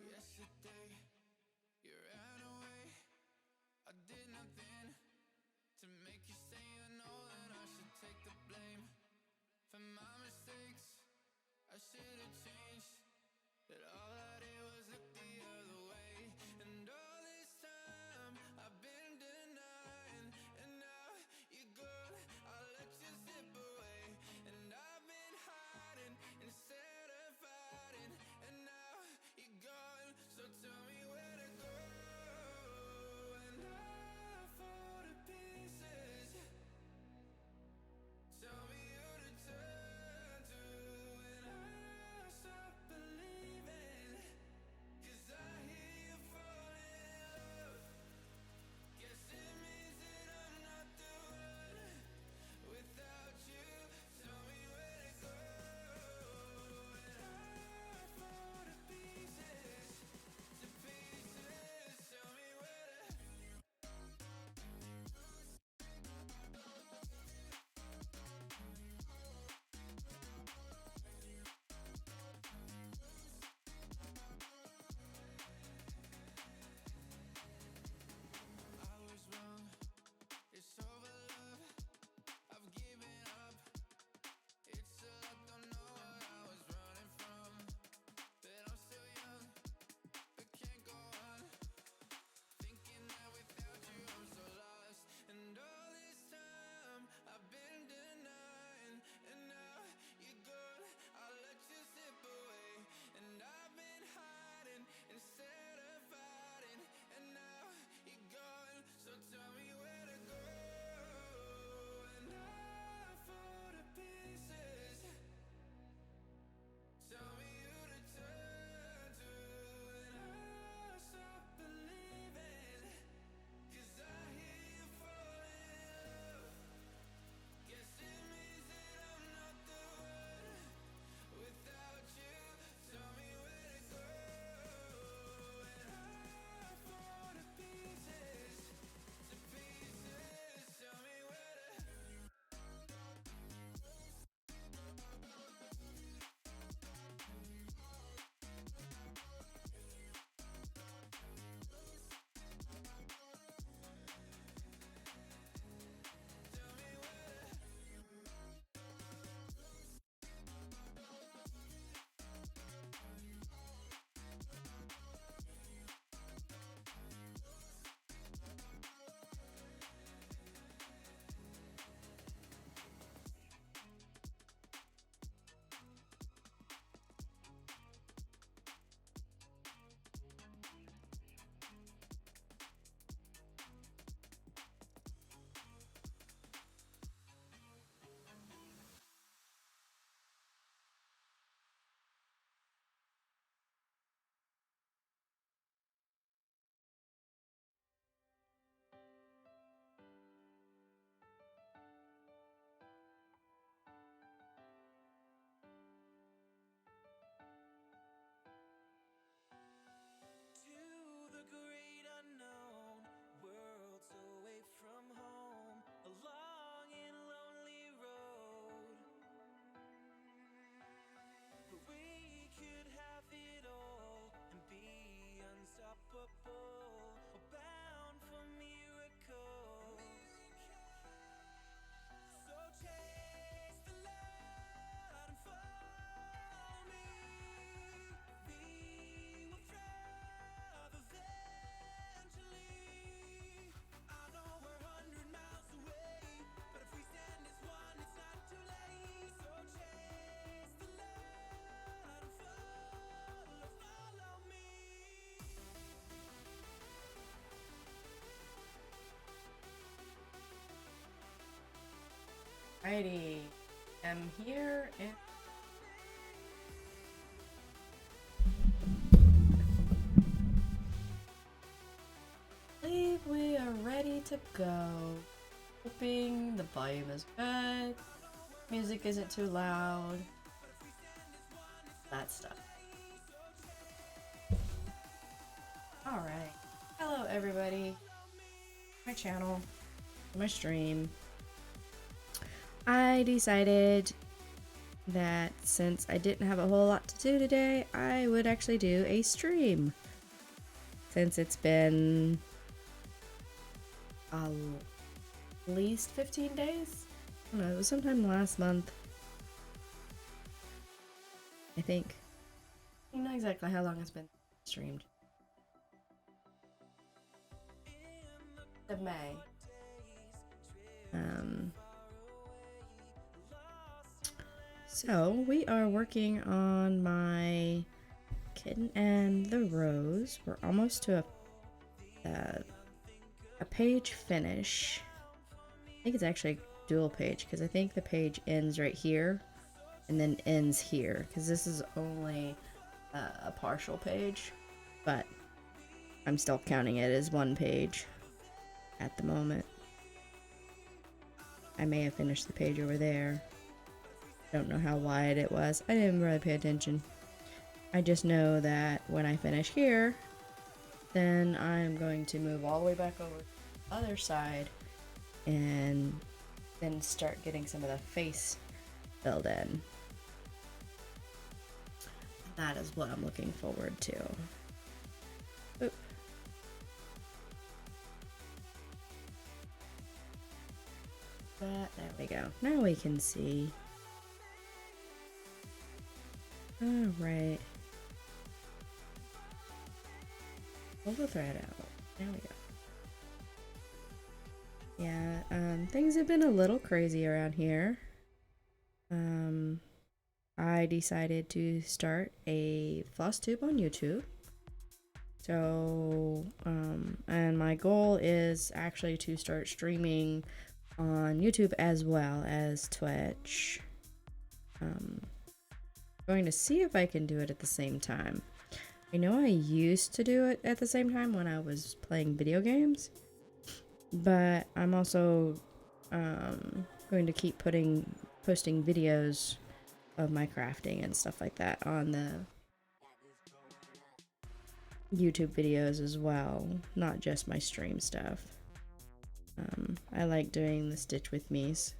Yesterday, you ran away. I did nothing to make you say you know that I should take the blame for my mistakes. I should have changed, but all I did was look the other way. And all this time I've been denying, and now you're gone. I'll let you slip away. Alrighty, I'm here and I believe we are ready to go. Hoping the volume is good, music isn't too loud, that stuff. Alright, hello everybody, my channel, my stream. I decided that since I didn't have a whole lot to do today, I would actually do a stream. Since it's been at least 15 days? I don't know, it was sometime last month. I think. I don't know exactly how long it's been streamed. Of May. So we are working on my Kitten and the Rose. We're almost to a page finish. I think it's actually dual page because I think the page ends right here and then ends here because this is only a partial page, but I'm still counting it as one page at the moment. I may have finished the page over there. Don't know how wide it was. I didn't really pay attention. I just know that when I finish here, then I'm going to move all the way back over to the other side and then start getting some of the face filled in. That is what I'm looking forward to. Oop. But there we go. Now we can see. Alright. Pull the thread out. There we go. Yeah, things have been a little crazy around here. I decided to start a floss tube on YouTube. So, and my goal is actually to start streaming on YouTube as well as Twitch. Going to see if I can do it at the same time. I know I used to do it at the same time when I was playing video games, but I'm also going to keep posting videos of my crafting and stuff like that on the YouTube videos as well, not just my stream stuff. I like doing the Stitch with Me's.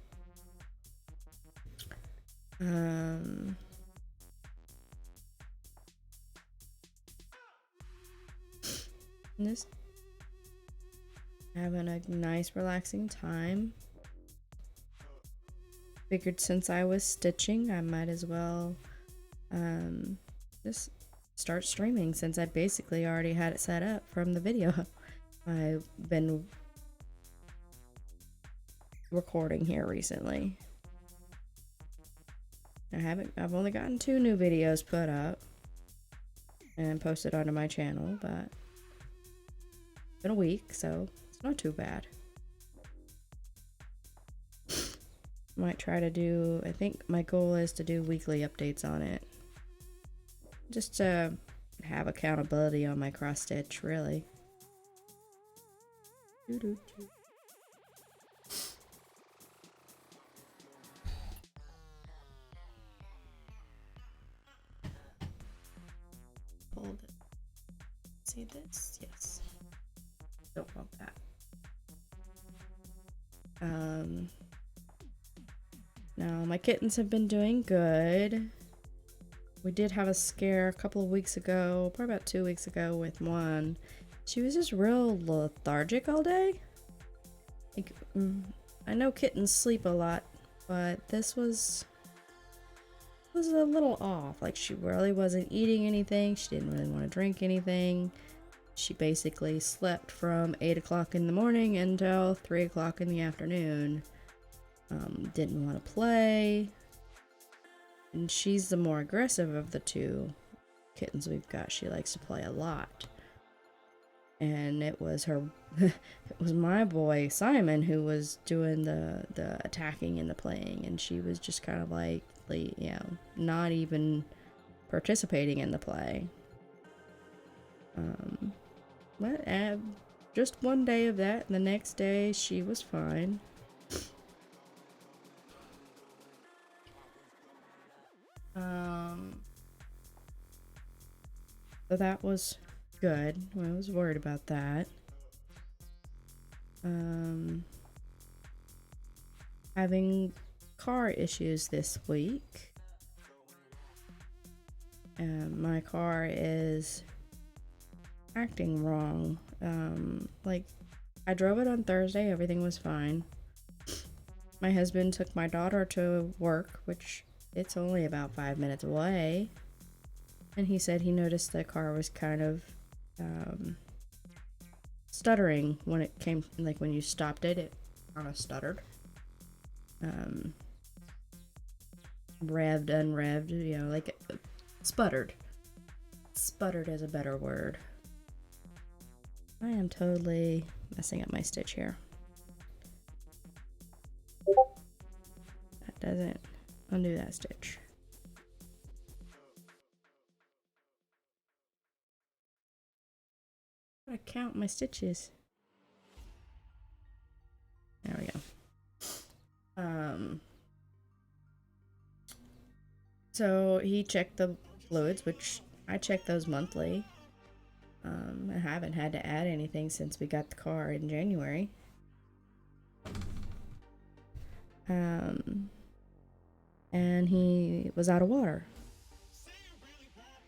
Just having a nice relaxing time. Figured since I was stitching, I might as well just start streaming since I basically already had it set up from the video I've been recording here recently. I've only gotten 2 new videos put up and posted onto my channel, but it's been a week, so it's not too bad. Might try to do, I think my goal is to do weekly updates on it. Just to have accountability on my cross stitch, really. Hold it. See this? Yes. Don't want that. Now my kittens have been doing good. We did have a scare a couple of weeks ago, probably about 2 weeks ago, with one. She was just real lethargic all day. Like, I know kittens sleep a lot, but this was a little off. Like, she really wasn't eating anything. She didn't really want to drink anything. She basically slept from 8 o'clock in the morning until 3 o'clock in the afternoon. Didn't want to play. And she's the more aggressive of the 2 kittens we've got. She likes to play a lot. and it was her it was my boy Simon who was doing the attacking and the playing, and she was just kind of like, not even participating in the play. But just one day of that, and the next day she was fine. So that was good. I was worried about that. Having car issues this week. My car is acting wrong. Like, I drove it on Thursday, everything was fine. My husband took my daughter to work, which it's only about 5 minutes away, and he said he noticed the car was kind of stuttering when it came, like when you stopped it, it kind of stuttered. Revved, unrevved, like sputtered. Sputtered is a better word. I am totally messing up my stitch here. That doesn't undo that stitch. I gotta count my stitches. There we go. So he checked the fluids, which I check those monthly. I haven't had to add anything since we got the car in January. And he was out of water.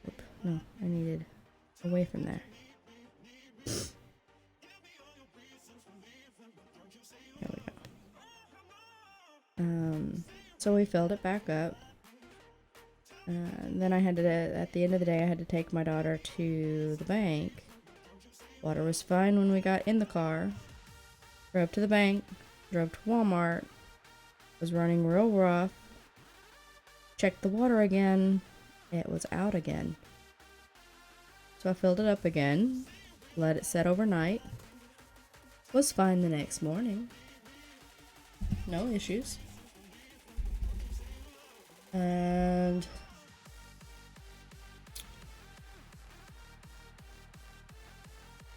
Oop, no, I needed away from there. There we go. So we filled it back up. Then I had to, at the end of the day, I had to take my daughter to the bank. Water was fine when we got in the car. Drove to the bank, drove to Walmart, was running real rough. Checked the water again, it was out again. So I filled it up again, let it set overnight. Was fine the next morning. No issues. And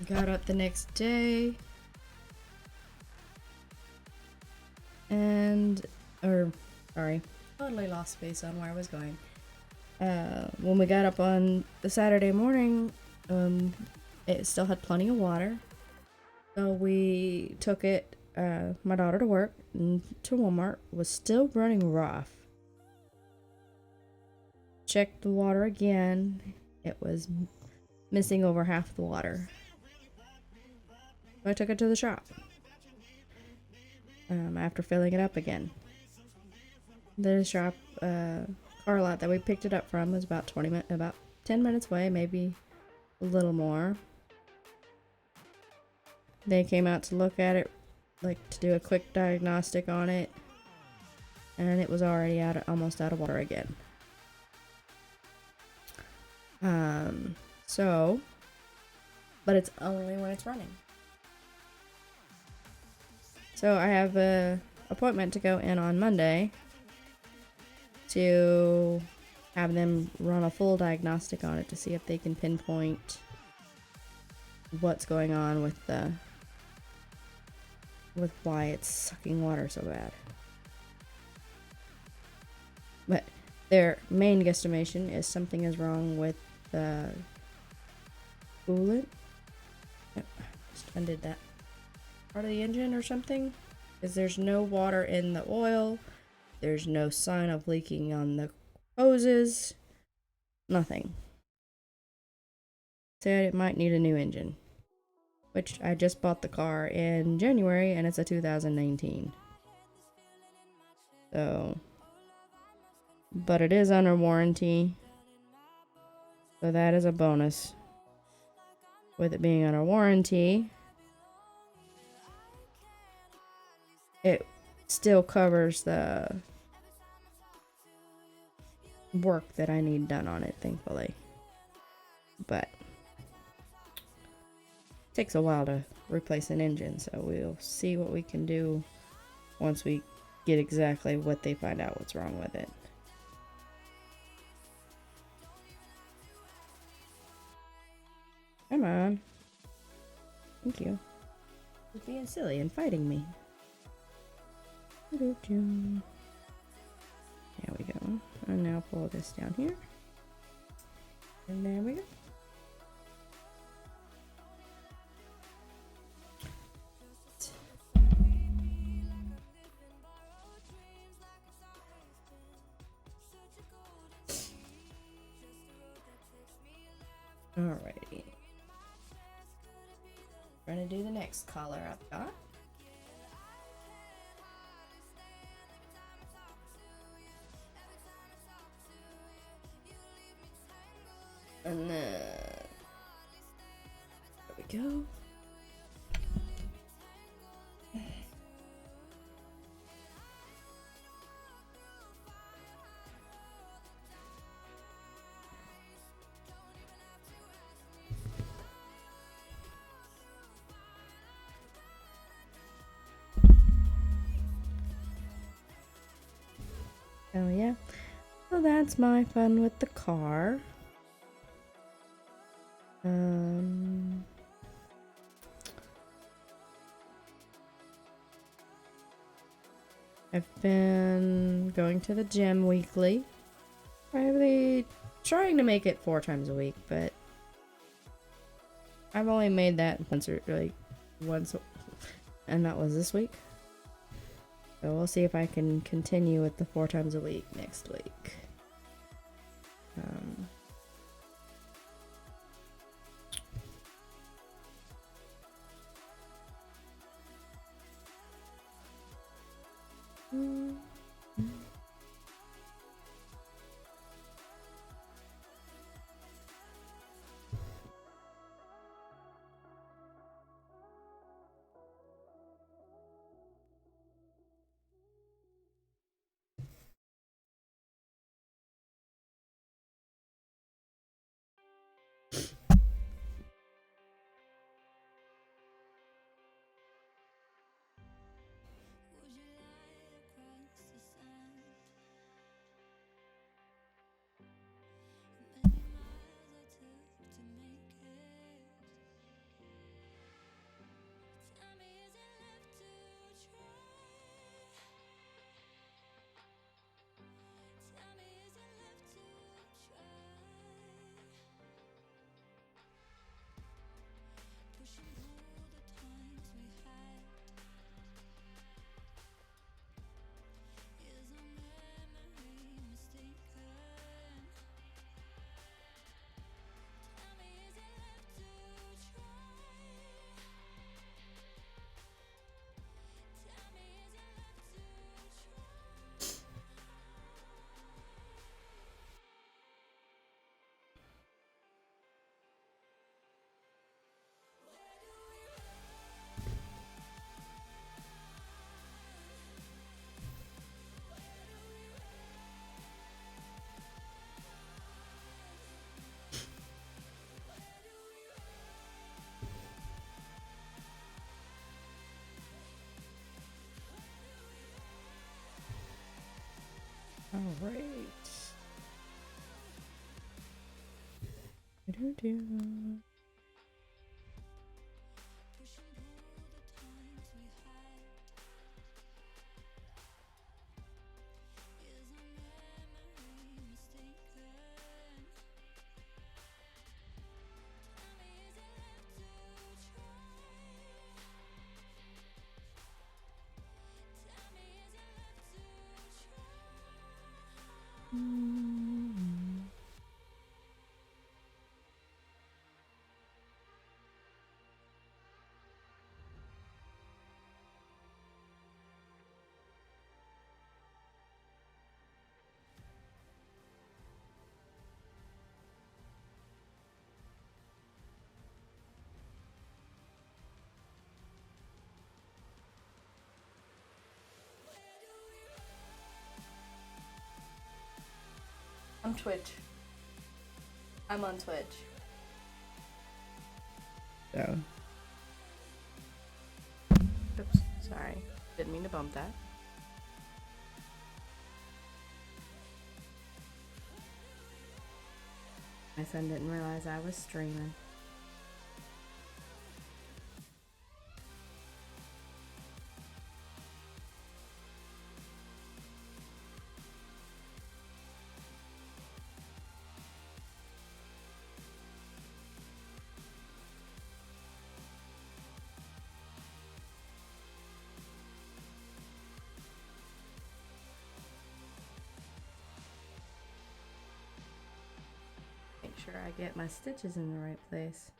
got up the next day and, totally lost space on where I was going. When we got up on the Saturday morning, it still had plenty of water. So we took it, my daughter to work, and to Walmart. Was still running rough. Checked the water again. It was missing over half the water. So I took it to the shop. After filling it up again. The shop, car lot that we picked it up from was about 10 minutes away, maybe a little more. They came out to look at it, like to do a quick diagnostic on it, and it was already almost out of water again. But it's only when it's running. So I have a appointment to go in on Monday to have them run a full diagnostic on it to see if they can pinpoint what's going on with why it's sucking water so bad. But their main guesstimation is something is wrong with the coolant. Just undid that part of the engine or something, because there's no water in the oil, there's no sign of leaking on the hoses, nothing. Said it might need a new engine, which I just bought the car in January and it's a 2019. So, but it is under warranty, so that is a bonus. With it being under warranty, it still covers the work that I need done on it, thankfully. But Takes a while to replace an engine, so we'll see what we can do once we get exactly what they find out what's wrong with it. Come on. Thank you. You're being silly and fighting me. There we go. And now pull this down here. And there we go. Alrighty. We're gonna do the next color I've got. And then there we go. Oh yeah. So that's my fun with the car. I've been going to the gym weekly. Probably trying to make it 4 times a week, but I've only made that once, and that was this week. So we'll see if I can continue with the 4 times a week next week. All right. On Twitch. I'm on Twitch. So, Sorry, didn't mean to bump that. My son didn't realize I was streaming. Make sure I get my stitches in the right place.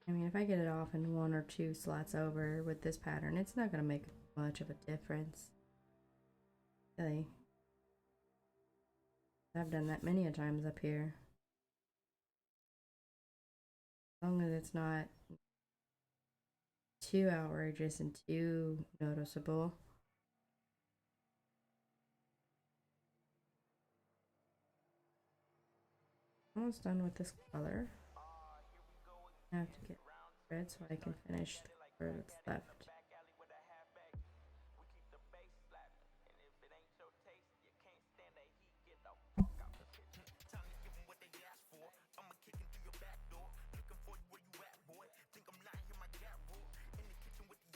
I mean, if I get it off in 1 or 2 slots over with this pattern, it's not going to make much of a difference. Really. I've done that many a times up here. As long as it's not too outrageous and too noticeable. Almost done with this color. I have to get red so I can finish the color that's left.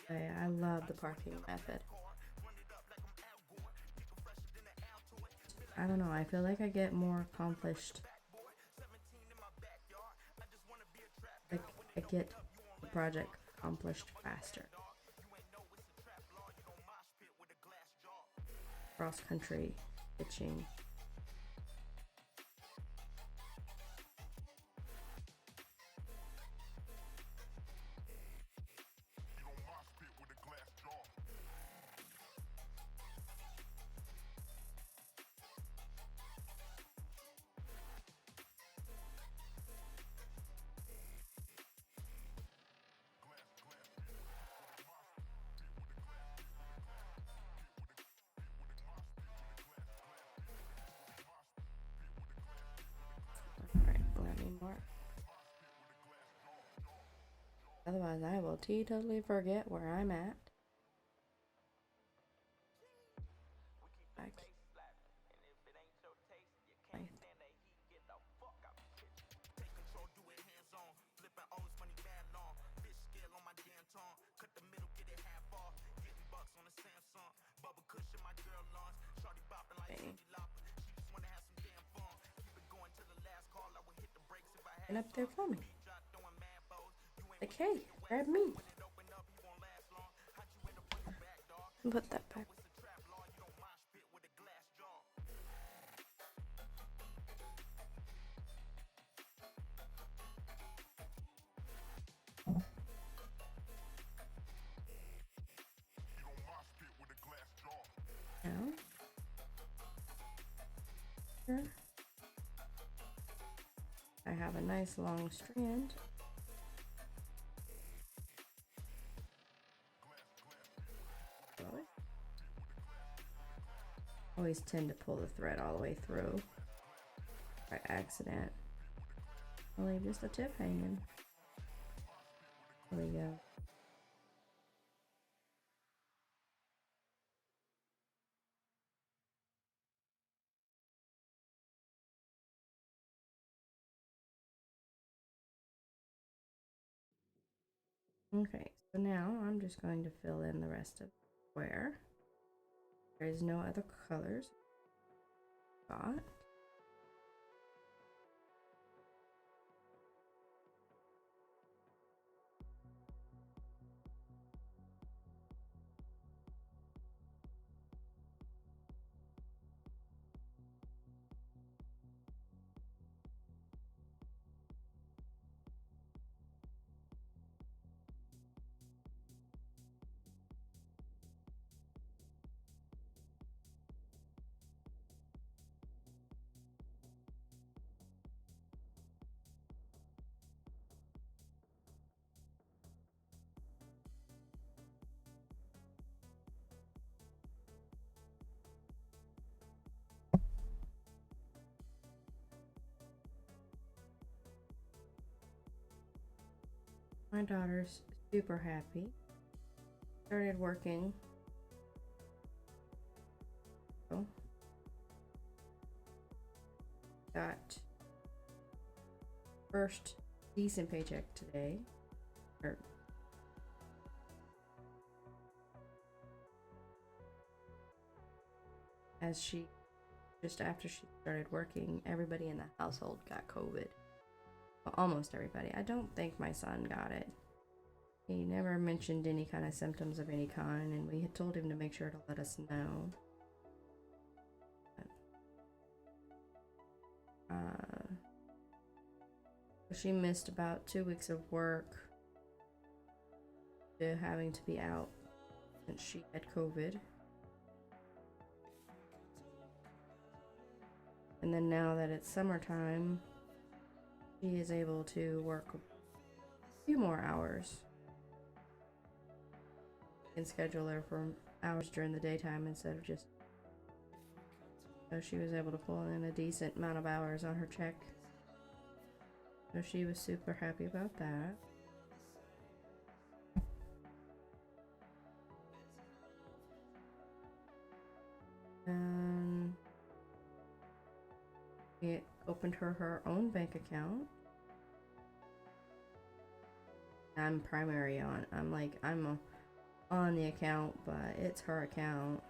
I love the parking method. I don't know, I feel like I get more accomplished. Like, I get the project accomplished faster. Cross country pitching. Otherwise, I will totally forget where I'm at. And up there for me. Like, hey, grab me. Put that back. Now, here, I have a nice long strand. Always tend to pull the thread all the way through by accident. I'll leave just the tip hanging. There we go. Okay, so now I'm just going to fill in the rest of the square. There is no other colors. Got. My daughter's super happy. Started working. So, got first decent paycheck today. Or as she just after she started working, everybody in the household got COVID. Well, almost everybody. I don't think my son got it. He never mentioned any kind of symptoms of any kind, and we had told him to make sure to let us know. She missed about 2 weeks of work to having to be out since she had COVID. And then now that it's summertime, she is able to work a few more hours. And schedule her for hours during the daytime instead of just. So she was able to pull in a decent amount of hours on her check. So she was super happy about that. And we opened her own bank account. I'm primary on. I'm on the account, but it's her account.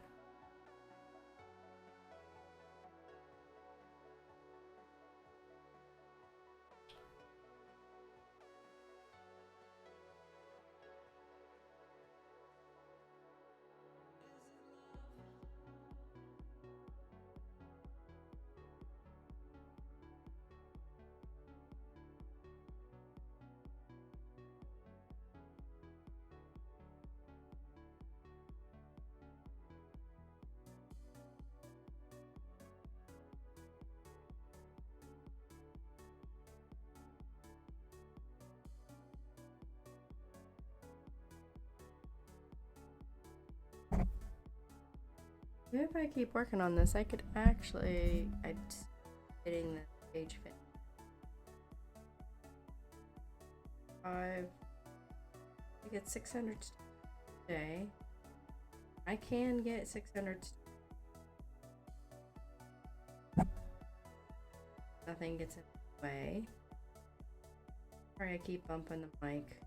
If I keep working on this, I could actually. I'm hitting the page fit. 5. I get 600 today. I can get 600. Nothing gets in the way. Sorry, I keep bumping the mic.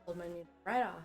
Pulled my knee right off.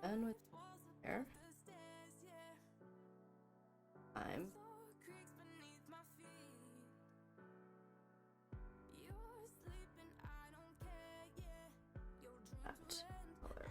done with hair. I'm that color.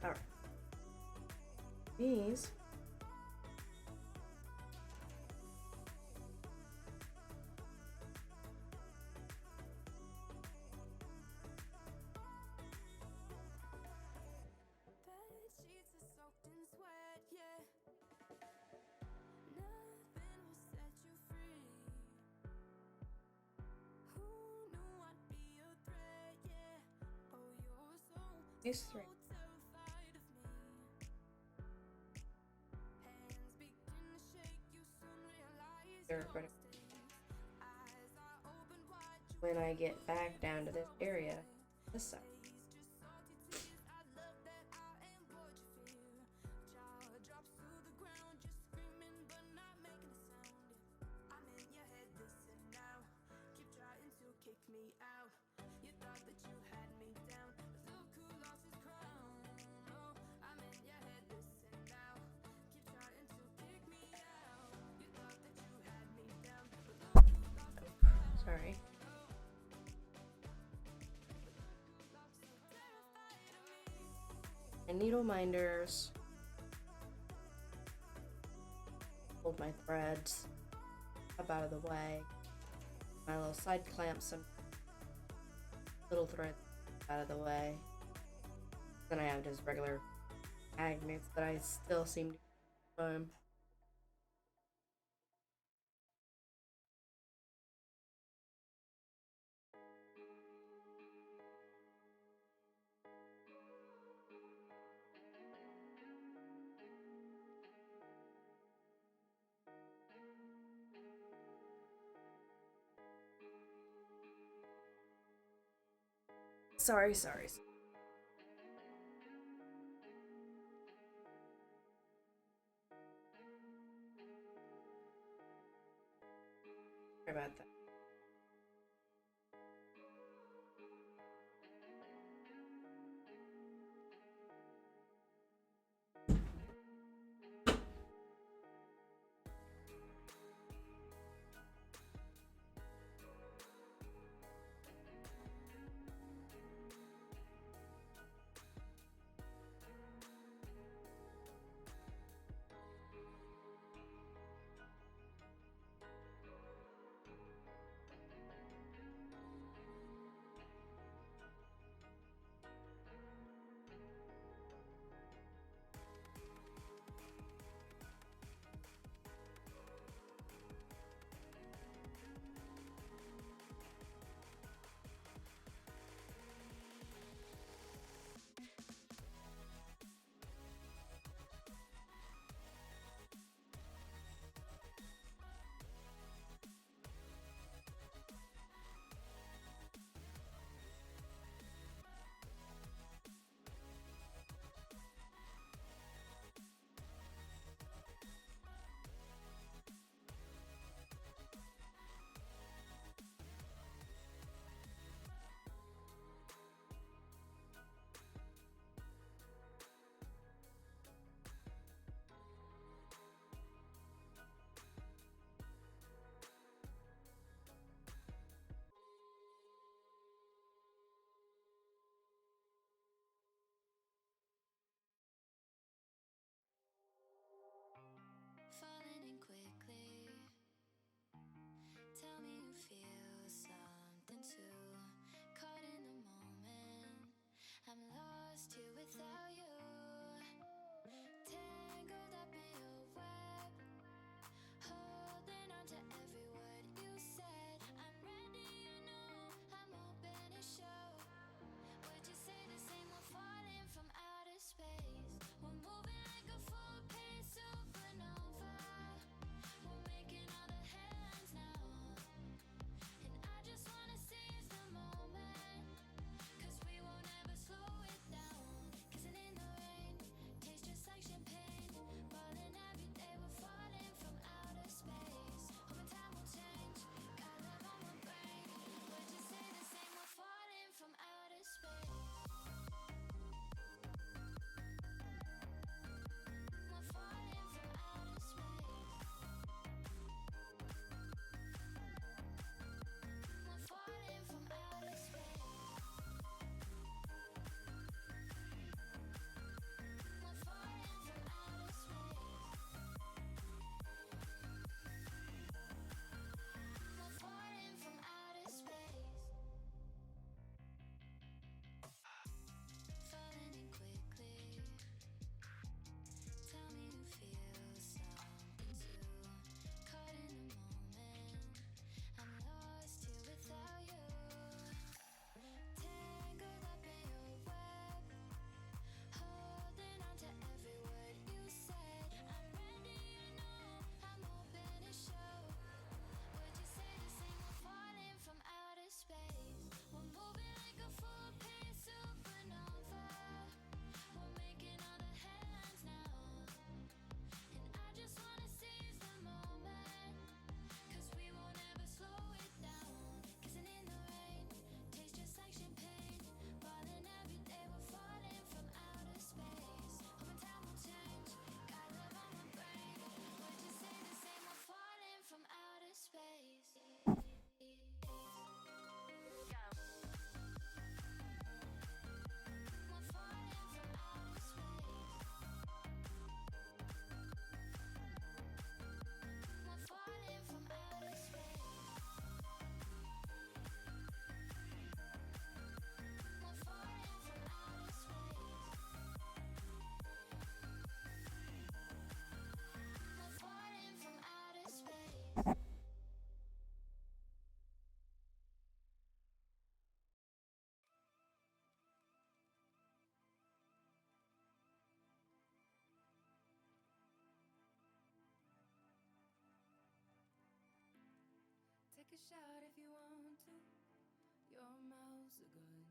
Alright. These these three. They're going to, when I get back down to this area, this side. Sorry. And needle minders. Hold my threads up out of the way. My little side clamps, some little threads out of the way. Then I have just regular magnets that I still seem to foam. Sorry. Sorry about that.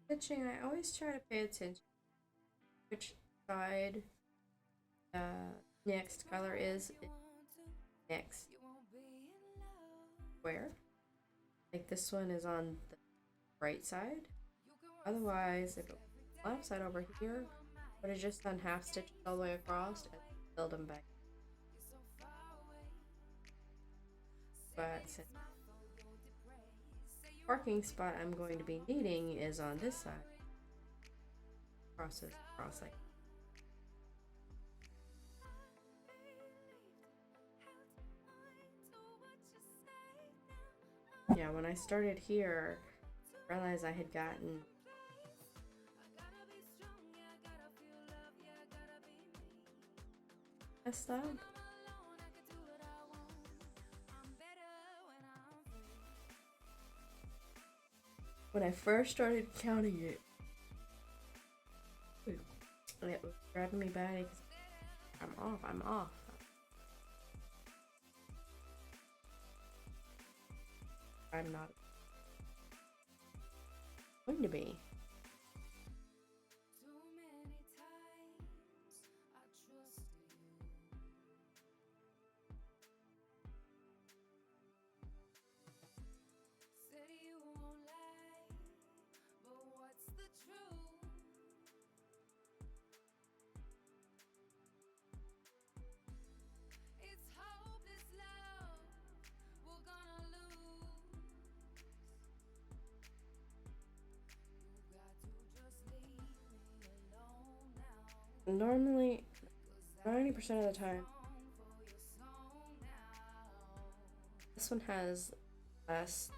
Pitching, I always try to pay attention which side next color is next square. Like this one is on the right side. Otherwise, if it was left side over here, would have just done half stitches all the way across and filled them back. But since the parking spot I'm going to be needing is on this side, cross like. Yeah, when I started here, I realized I had gotten messed up. When I first started counting it, it was driving me batty because I'm off. I'm not going to be. Normally, 90% of the time, this one has less.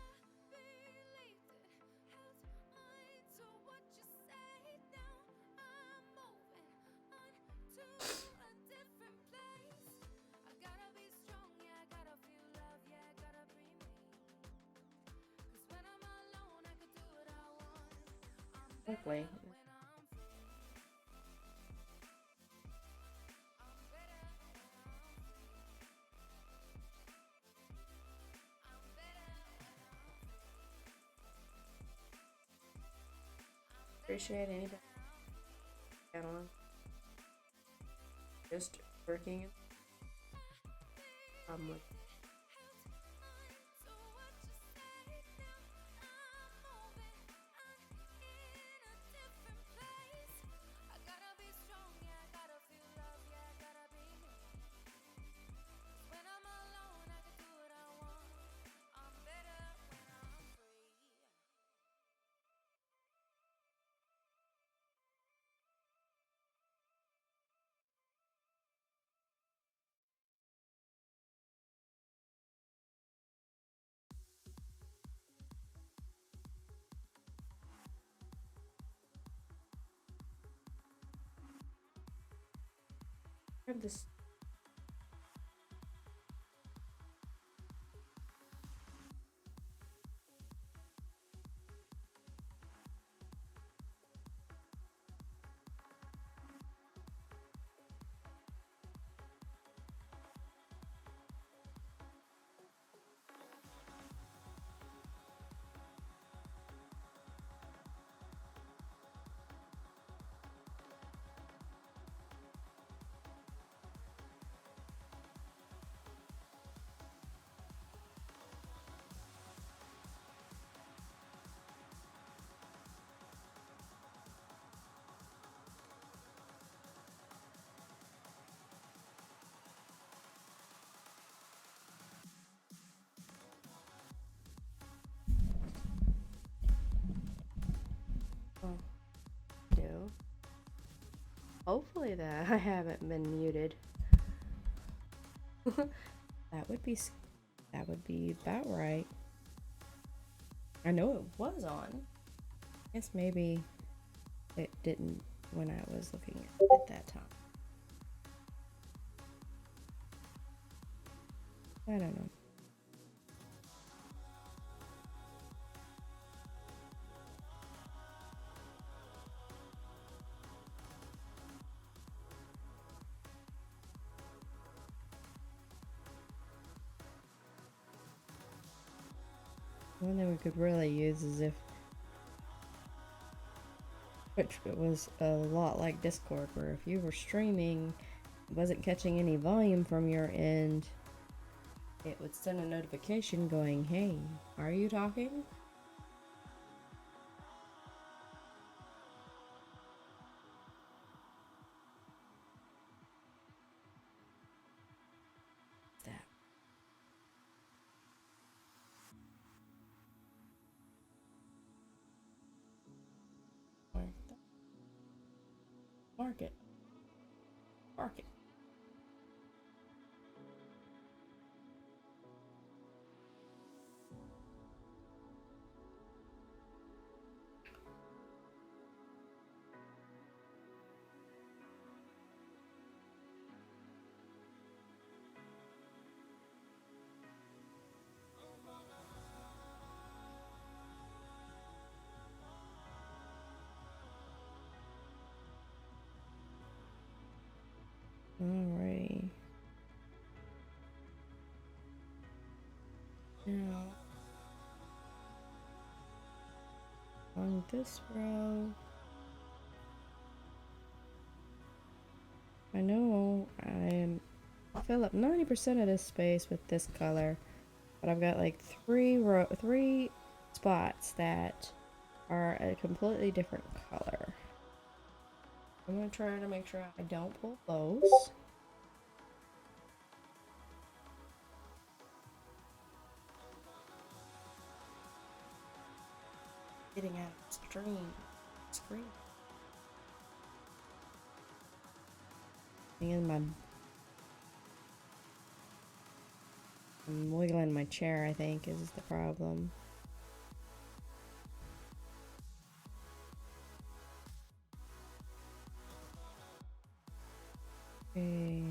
Hopefully. Appreciate anybody channel. Just working with this. Oh, no. Hopefully that I haven't been muted. That would be about right. I know it was on. I guess maybe it didn't when I was looking at that time. I don't know. One thing we could really use is if Twitch was a lot like Discord, where if you were streaming, it wasn't catching any volume from your end, it would send a notification going, "Hey, are you talking?" That. Mark it. Mark it. Alrighty. Now, on this row, I know I fill up 90% of this space with this color, but I've got like three spots that are a completely different color. I'm gonna try to make sure I don't pull those. Getting out of screen. I'm wiggling my chair, I think, is the problem. Okay.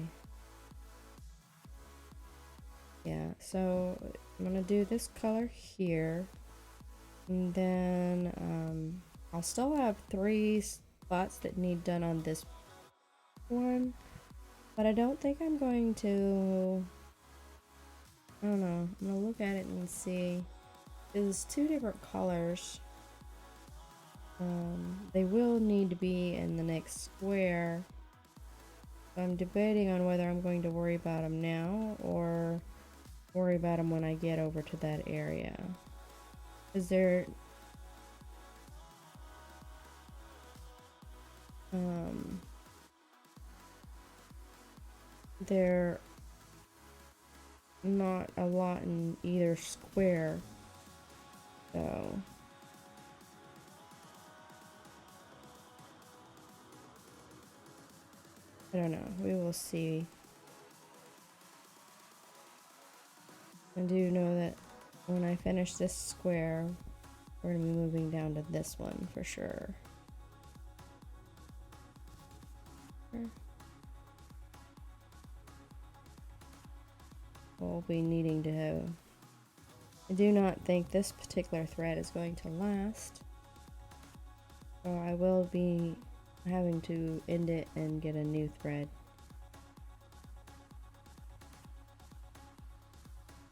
Yeah, so I'm gonna do this color here. And then I'll still have 3 spots that need done on this one. But I don't think I'm going to... I don't know. I'm gonna look at it and see. There's 2 different colors. They will need to be in the next square. I'm debating on whether I'm going to worry about them now or worry about them when I get over to that area. Is there... They're not a lot in either square, so I don't know. We will see. I do know that when I finish this square, we're gonna be moving down to this one for sure. We'll be needing to have... I do not think this particular thread is going to last, so I will be having to end it and get a new thread.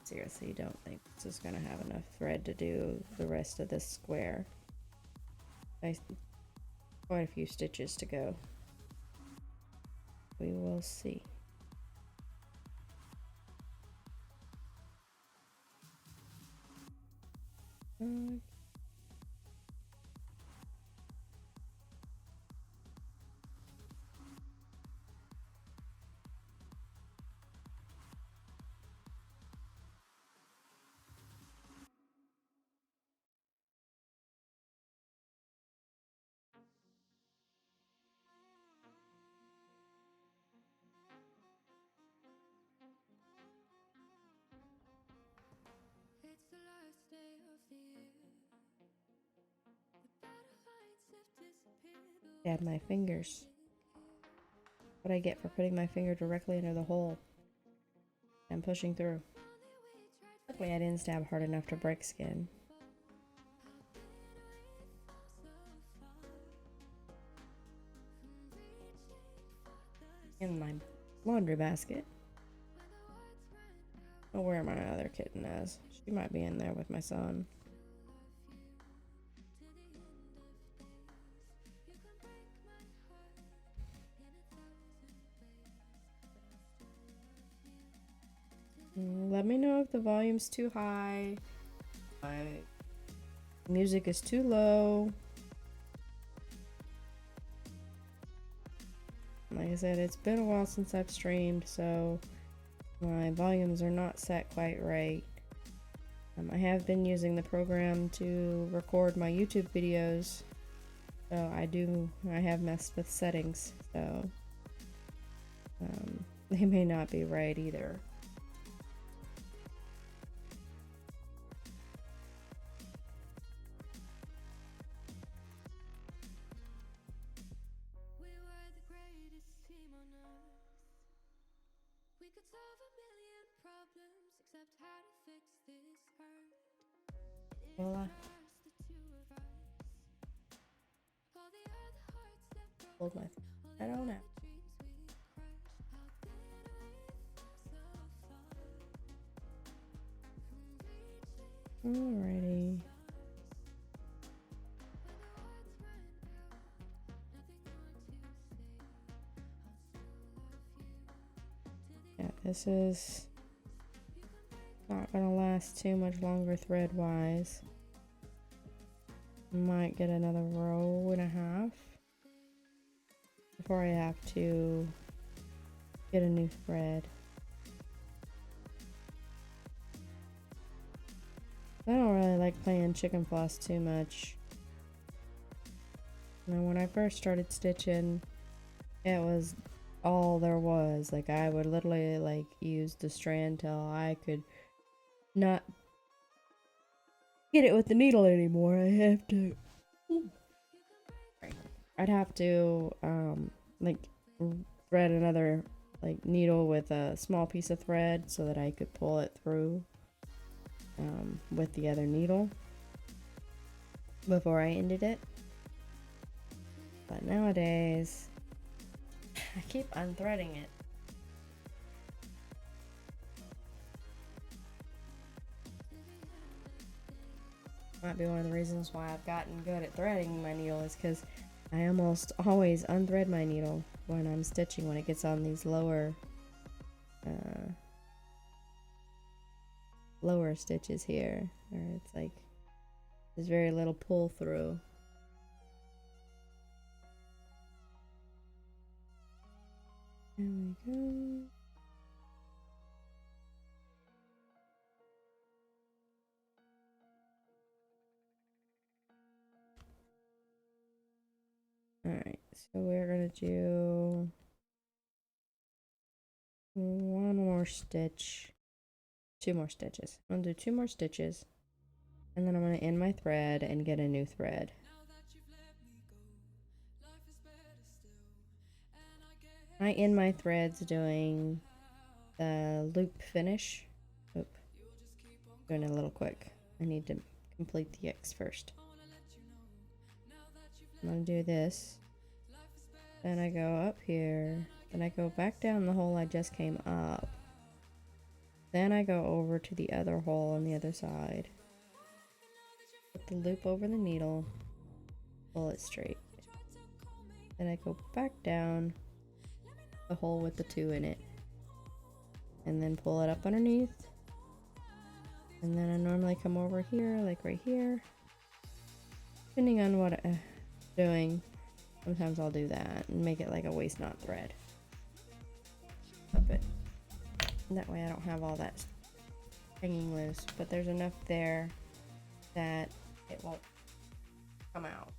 Seriously, don't think this is going to have enough thread to do the rest of this square. Quite a few stitches to go. We will see. Add my fingers. What I get for putting my finger directly into the hole and pushing through. Luckily I didn't stab hard enough to break skin. In my laundry basket. Oh, where my other kitten is. She might be in there with my son. Let me know if the volume's too high. My music is too low. Like I said, it's been a while since I've streamed, so my volumes are not set quite right. I have been using the program to record my YouTube videos, so I have messed with settings, so they may not be right either. Well, hold my. I don't know. Alrighty. Yeah, this is not gonna last too much longer thread wise. Might get another row and a half before I have to get a new thread. I don't really like playing chicken floss too much. Now, when I first started stitching, it was all there was. Like, I would literally like use the strand till I could not get it with the needle anymore. I'd have to like thread another like needle with a small piece of thread so that I could pull it through with the other needle before I ended it. But nowadays I keep unthreading it. Might be one of the reasons why I've gotten good at threading my needle is because I almost always unthread my needle when I'm stitching, when it gets on these lower stitches here, where it's like there's very little pull through. There we go. Alright, so we're gonna do one more stitch. 2 more stitches. I'm gonna do 2 more stitches, and then I'm gonna end my thread and get a new thread. I end my threads doing the loop finish. Oop. Doing it a little quick. I need to complete the X first. I'm gonna do this. Then I go up here. Then I go back down the hole I just came up. Then I go over to the other hole on the other side. Put the loop over the needle. Pull it straight. Then I go back down the hole with the 2 in it. And then pull it up underneath. And then I normally come over here, like right here. Depending on what I'm doing. Sometimes I'll do that and make it like a waist knot thread. But that way I don't have all that hanging loose. But there's enough there that it won't come out.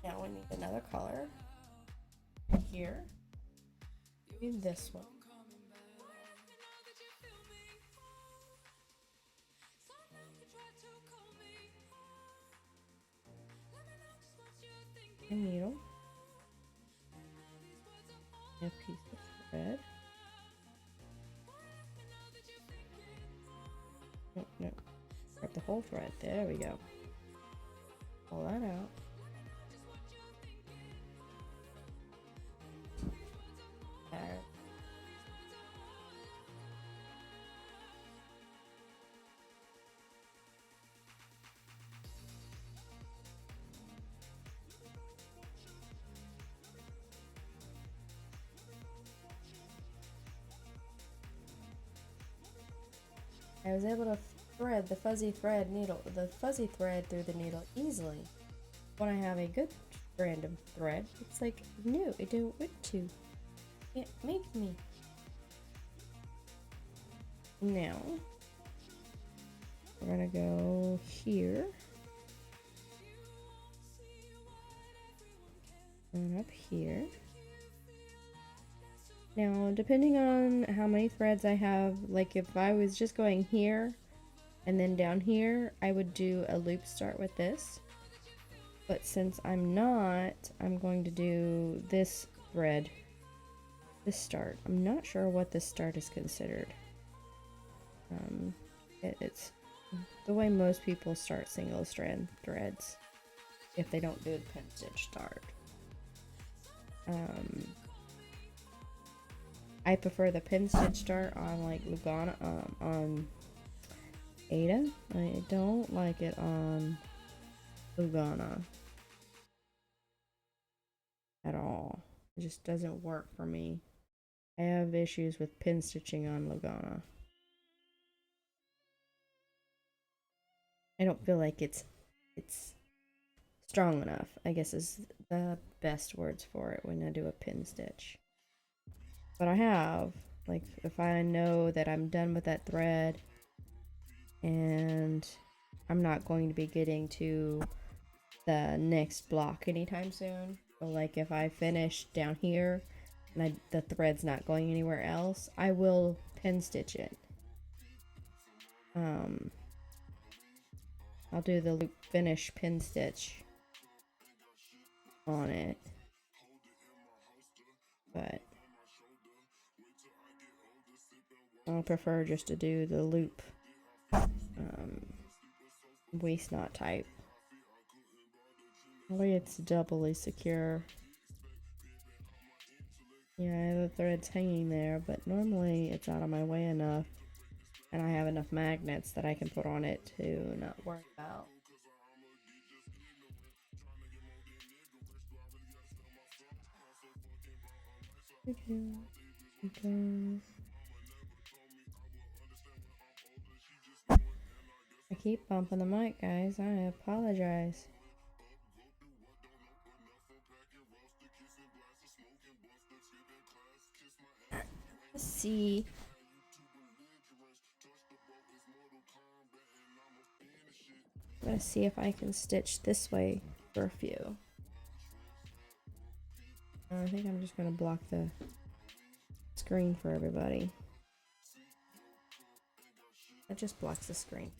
Now we need another color. Here. Need this one. A needle, a piece of thread. No, grab the whole thread. There we go. Pull that out. There. I was able to thread the fuzzy thread through the needle easily. When I have a good strand of thread, it's like, no, I don't want to. Can't make me. Now, we're gonna go here. And up here. Now, depending on how many threads I have, like if I was just going here and then down here, I would do a loop start with this. But since I'm not, I'm going to do this thread, this start. I'm not sure what this start is considered. It's the way most people start single strand threads if they don't do the pin stitch start. I prefer the pin stitch start on like Lugana, on Aida. I don't like it on Lugana at all. It just doesn't work for me. I have issues with pin stitching on Lugana. I don't feel like it's strong enough, I guess is the best words for it when I do a pin stitch. But I have, like, if I know that I'm done with that thread and I'm not going to be getting to the next block anytime soon, so like if I finish down here and the thread's not going anywhere else, I will pin stitch it. I'll do the loop finish pin stitch on it, but I prefer just to do the loop waist knot type. That way it's doubly secure. Yeah, the thread's hanging there, but normally it's out of my way enough and I have enough magnets that I can put on it to not worry about. I keep bumping the mic, guys. I apologize. Let's see. I'm gonna see if I can stitch this way for a few. I think I'm just gonna block the screen for everybody. That just blocks the screen.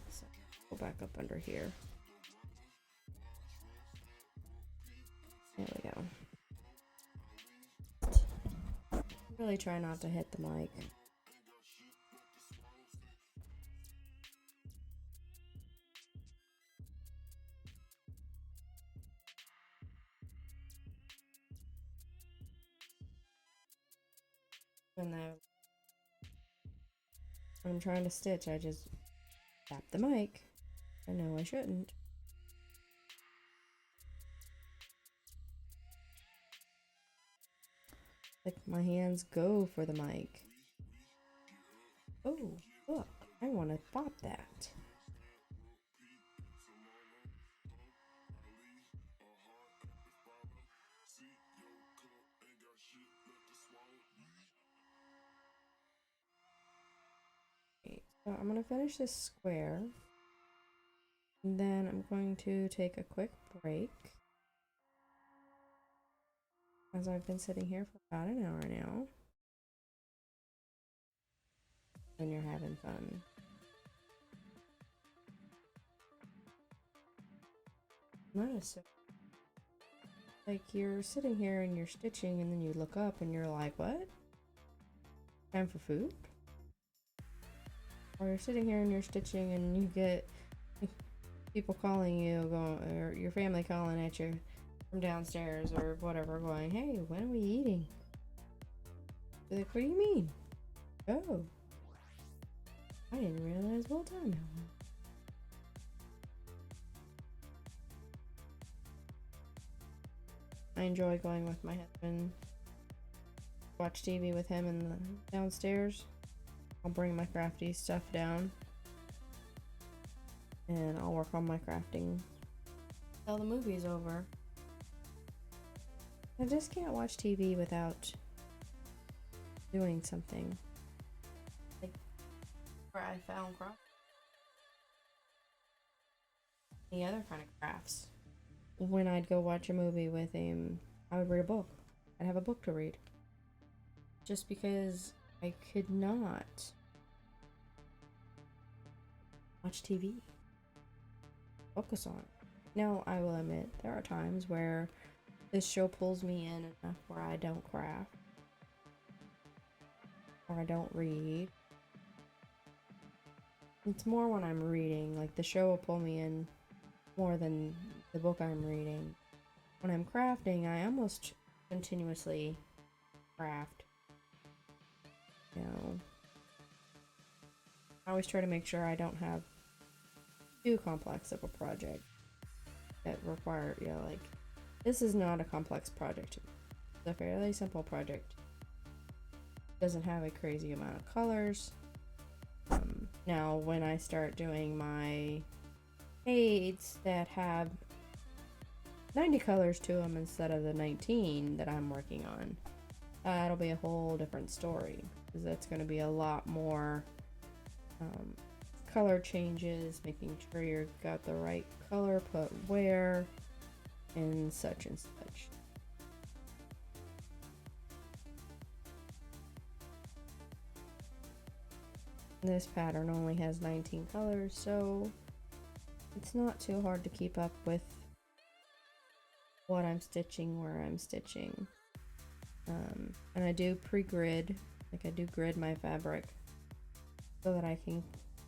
So go back up under here. There we go. Really try not to hit the mic. When I'm trying to stitch, I just tap the mic. I know I shouldn't. Like my hands go for the mic. Oh, look, I want to pop that. Okay, so I'm going to finish this square. And then I'm going to take a quick break, as I've been sitting here for about an hour now. And you're having fun. Notice it. Like you're sitting here and you're stitching and then you look up and you're like, what? Time for food? Or you're sitting here and you're stitching and you get people calling you, or your family calling at you from downstairs or whatever, going, hey, when are we eating? They're like, what do you mean? Oh, I didn't realize what time it was. I enjoy going with my husband, watch TV with him in the downstairs. I'll bring my crafty stuff down. And I'll work on my crafting till the movie's over. I just can't watch TV without doing something. Like where I found craft. Any other kind of crafts. When I'd go watch a movie with him, I would read a book. I'd have a book to read. Just because I could not watch TV. Focus on it. Now, I will admit, there are times where this show pulls me in enough where I don't craft. Or I don't read. It's more when I'm reading. Like, the show will pull me in more than the book I'm reading. When I'm crafting, I almost continuously craft. You know, I always try to make sure I don't have too complex of a project that require, you know, like, this is not a complex project. It's a fairly simple project. Doesn't have a crazy amount of colors. Now, when I start doing my aids that have 90 colors to them instead of the 19 that I'm working on, that'll be a whole different story, because that's going to be a lot more color changes, making sure you've got the right color put where, and such and such. This pattern only has 19 colors, so it's not too hard to keep up with what I'm stitching, where I'm stitching. And I do pre-grid, like I do grid my fabric so that I can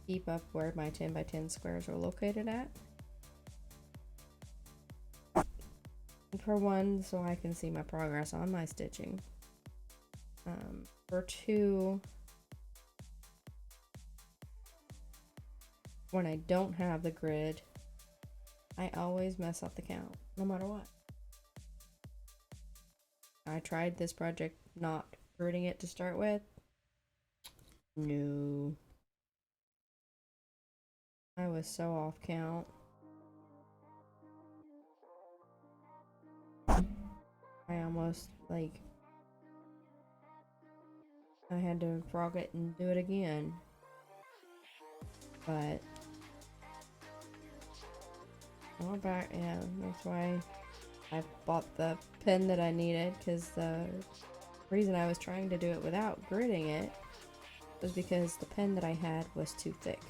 keep up where my 10 by 10 squares are located at. And for one, so I can see my progress on my stitching. For two, when I don't have the grid, I always mess up the count, no matter what. I tried this project not gridding it to start with. No. I was so off count. I almost, like, I had to frog it and do it again. But we're back. Yeah, that's why I bought the pen that I needed, because the reason I was trying to do it without gridding it was because the pen that I had was too thick.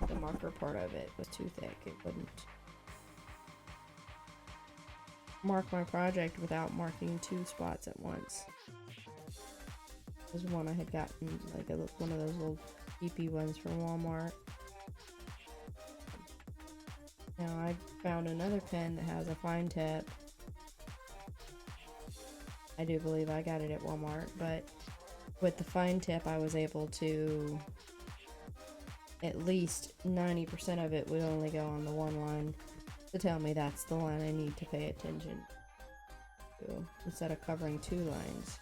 The marker part of it was too thick. It wouldn't mark my project without marking two spots at once. This one I had gotten, like one of those little cheapy ones from Walmart. Now I found another pen that has a fine tip. I do believe I got it at Walmart, but with the fine tip I was able to, at least 90% of it would only go on the one line to tell me that's the line I need to pay attention to, instead of covering two lines.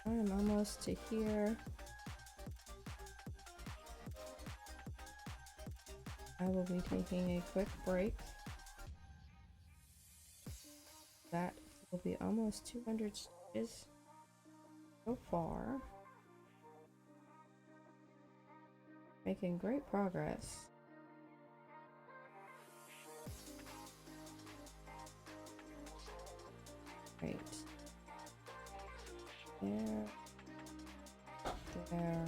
I'm almost to here. I will be taking a quick break. That will be almost 200 stitches so far. Making great progress. Right. There. There.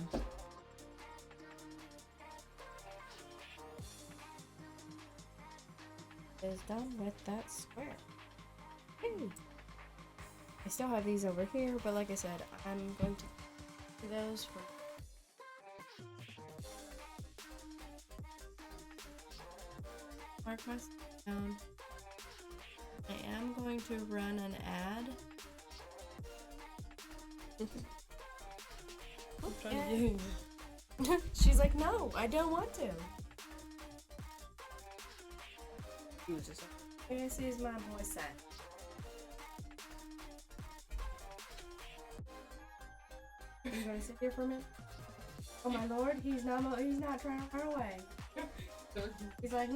Is done with that square. Hey. I still have these over here, but like I said, I'm going to do those for mark my down. I am going to run an ad. She's like, no, I don't want to. uses. This is my boy Sam. You gonna sit here for a minute? Oh my lord, he's not trying to run away. He's like,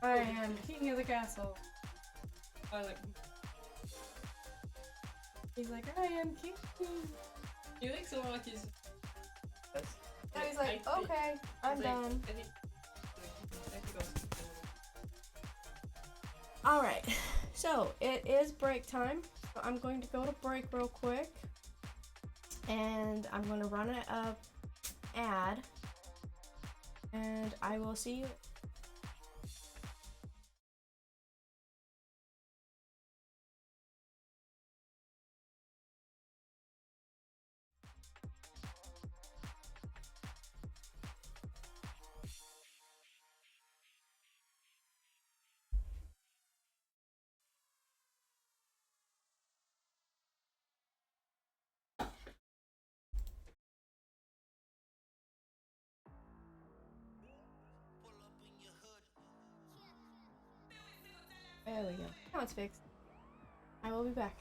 I am king of the castle. He's like, I am king. You think someone like he's... And he's like, okay, I'm done. Alright, so it is break time. So I'm going to go to break real quick. And I'm going to run an ad. And I will see you. There we go. Now it's fixed. I will be back.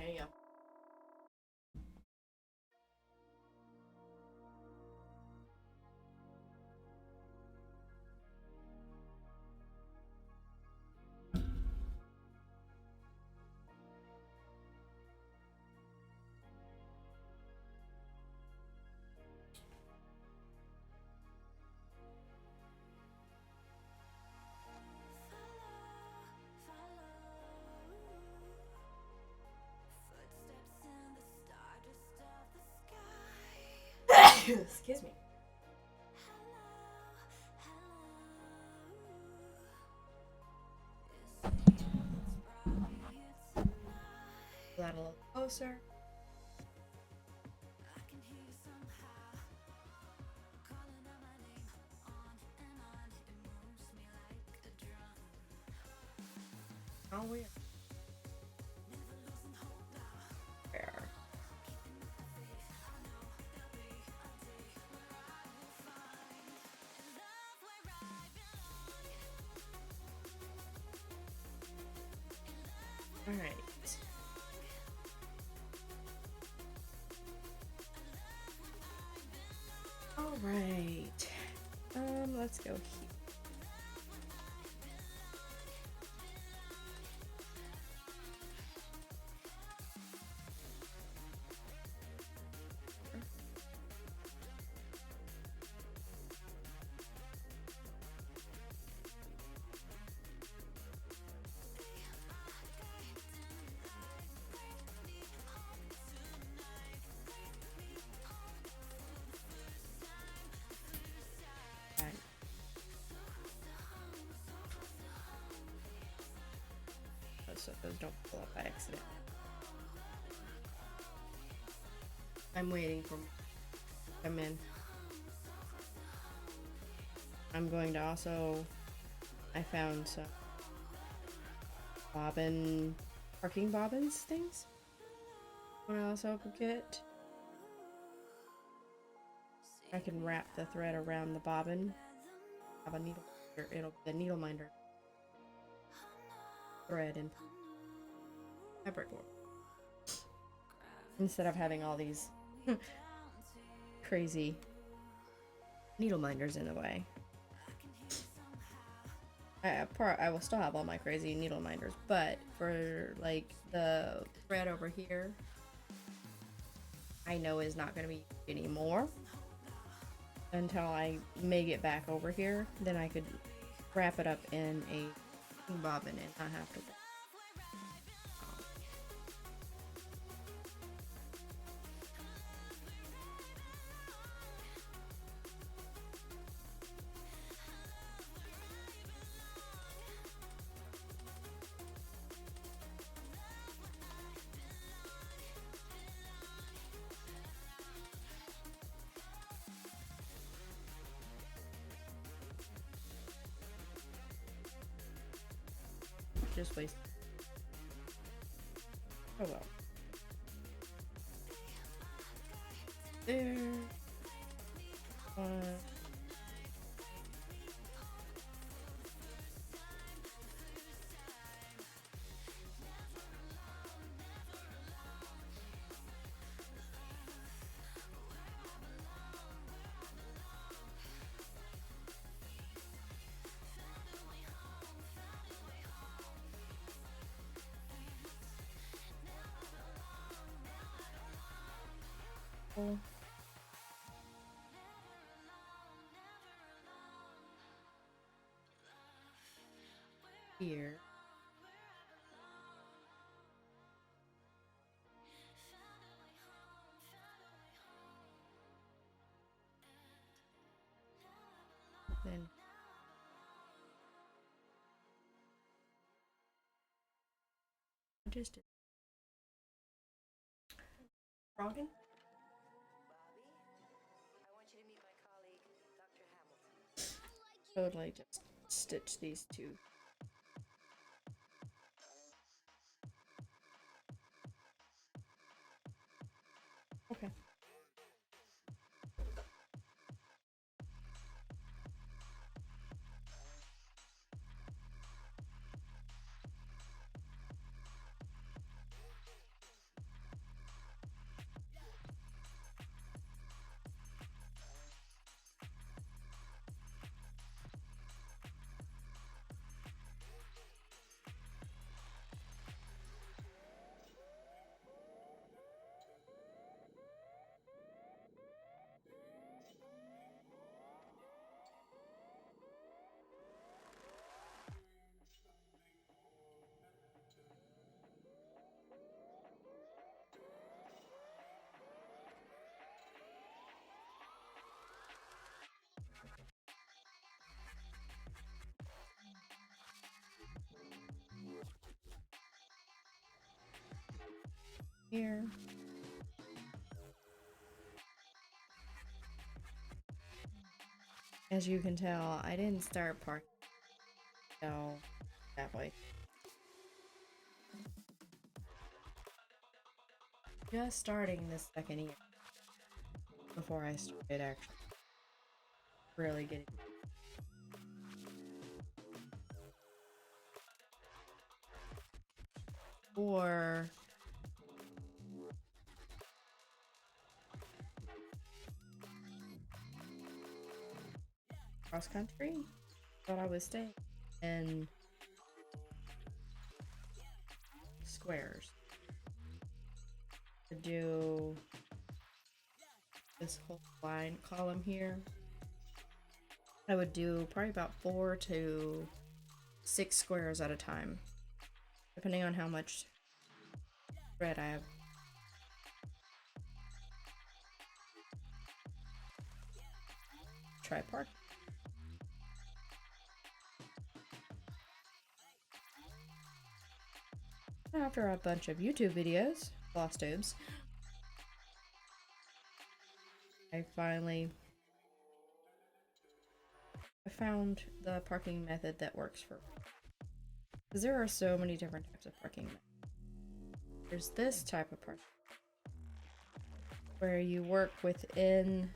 you go. Excuse me. That a little closer. Oh, weird. There. All right. All right. Let's go here. Right. So those don't pull up by accident. I'm waiting for them to come in. I'm going to also, I found some bobbin, parking bobbins things. What I also get, I can wrap the thread around the bobbin. Have a needle, it'll be the needle minder thread and fabric board. Instead of having all these crazy needle minders in the way. I will still have all my crazy needle minders, but for like the thread over here, I know is not going to be anymore until I may get back over here. Then I could wrap it up in a bobbin and not have to. Just waste. Oh well. There. Here. Then just Froggin? Totally just stitch these two. Okay. here. As you can tell, I didn't start parking until halfway. Just starting this second year before I started actually really getting. Or cross country, thought I was staying in squares to do this whole line column here. I would do probably about 4 to 6 squares at a time, depending on how much thread I have. Try park. After a bunch of YouTube videos, floss tubes, I found the parking method that works for me. Because there are so many different types of parking methods. There's this type of parking where you work within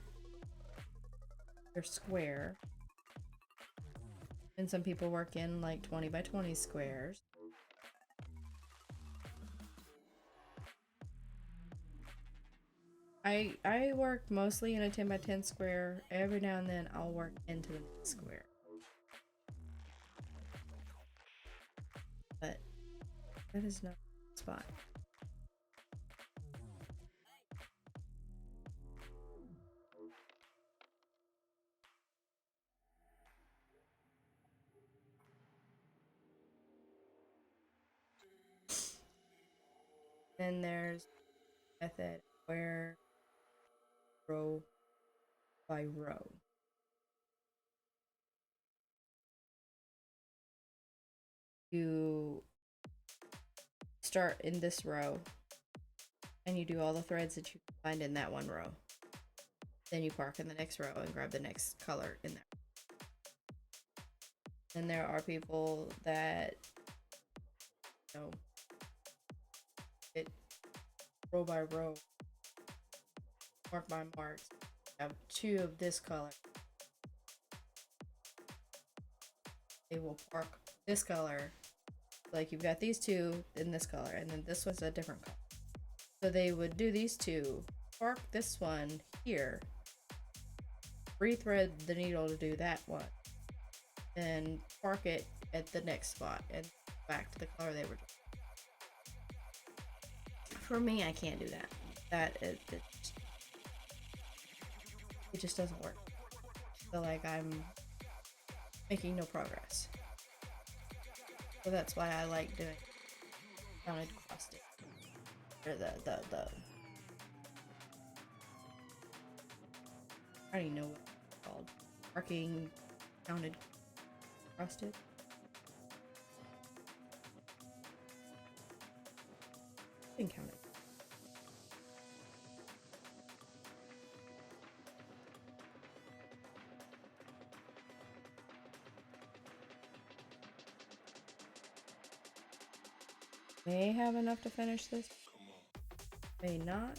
your square. And some people work in like 20 by 20 squares. I work mostly in a 10 by 10 square. Every now and then I'll work into the next square. But that is not the spot. Then there's method where row by row. You start in this row and you do all the threads that you find in that one row. Then you park in the next row and grab the next color in there. And there are people that, you know, it row by row, mark by mark. Have 2 of this color. They will park this color. Like you've got these 2 in this color, and then this one's a different color. So they would do these 2, park this one here, rethread the needle to do that one, and park it at the next spot and back to the color they were doing. For me, I can't do that. It just doesn't work. I feel like I'm making no progress. So that's why I like doing counted cross stitch. Or the I don't even know what it's called. Arcing counted cross stitch. I think counted. May have enough to finish this. May not.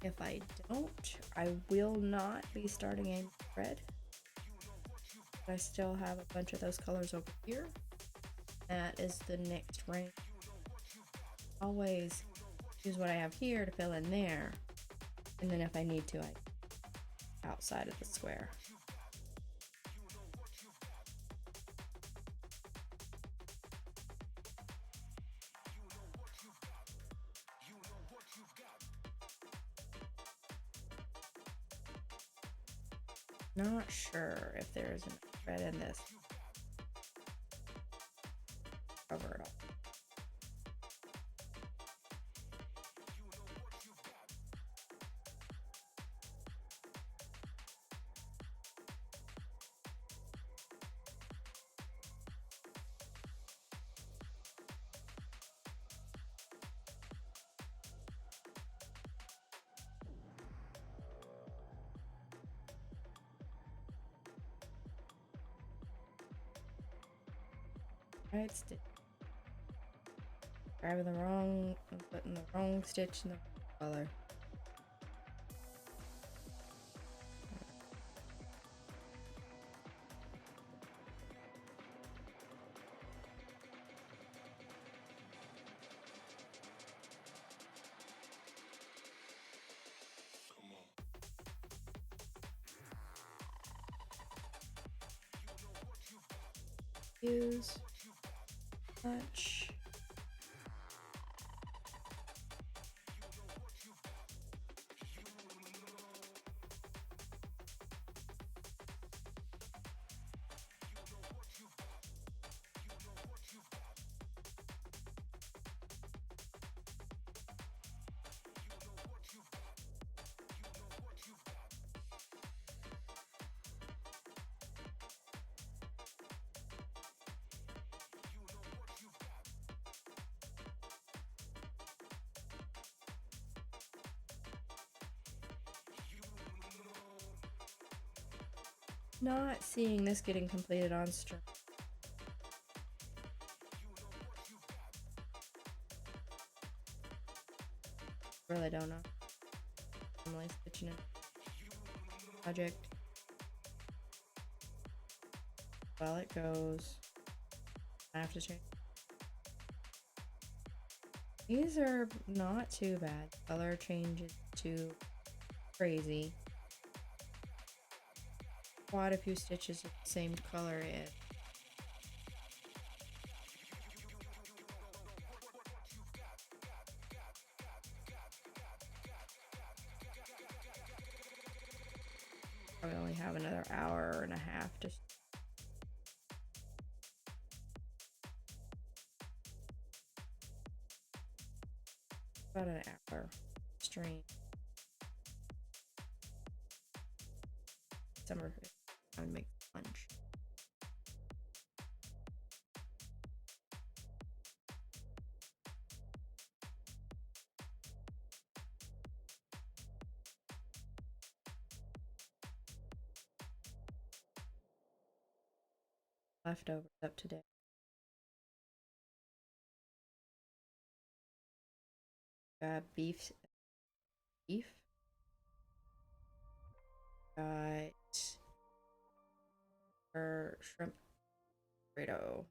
If I don't, I will not be starting a thread. I still have a bunch of those colors over here. That is the next range. Always use what I have here to fill in there. And then if I need to, I outside of the square. Not sure if there is a thread in this. Cover it up. Right stitch. Grabbing the wrong, I'm putting the wrong stitch in the color. Use much. Not seeing this getting completed on stream. Really don't know. I'm only stitching it. Project. While it goes. I have to change. These are not too bad. Color changes too crazy. Quite a few stitches of the same color in. Probably only have another hour and a half to about an hour stream. Summer I would make lunch. Leftovers up today. Got beef. Got shrimp burrito.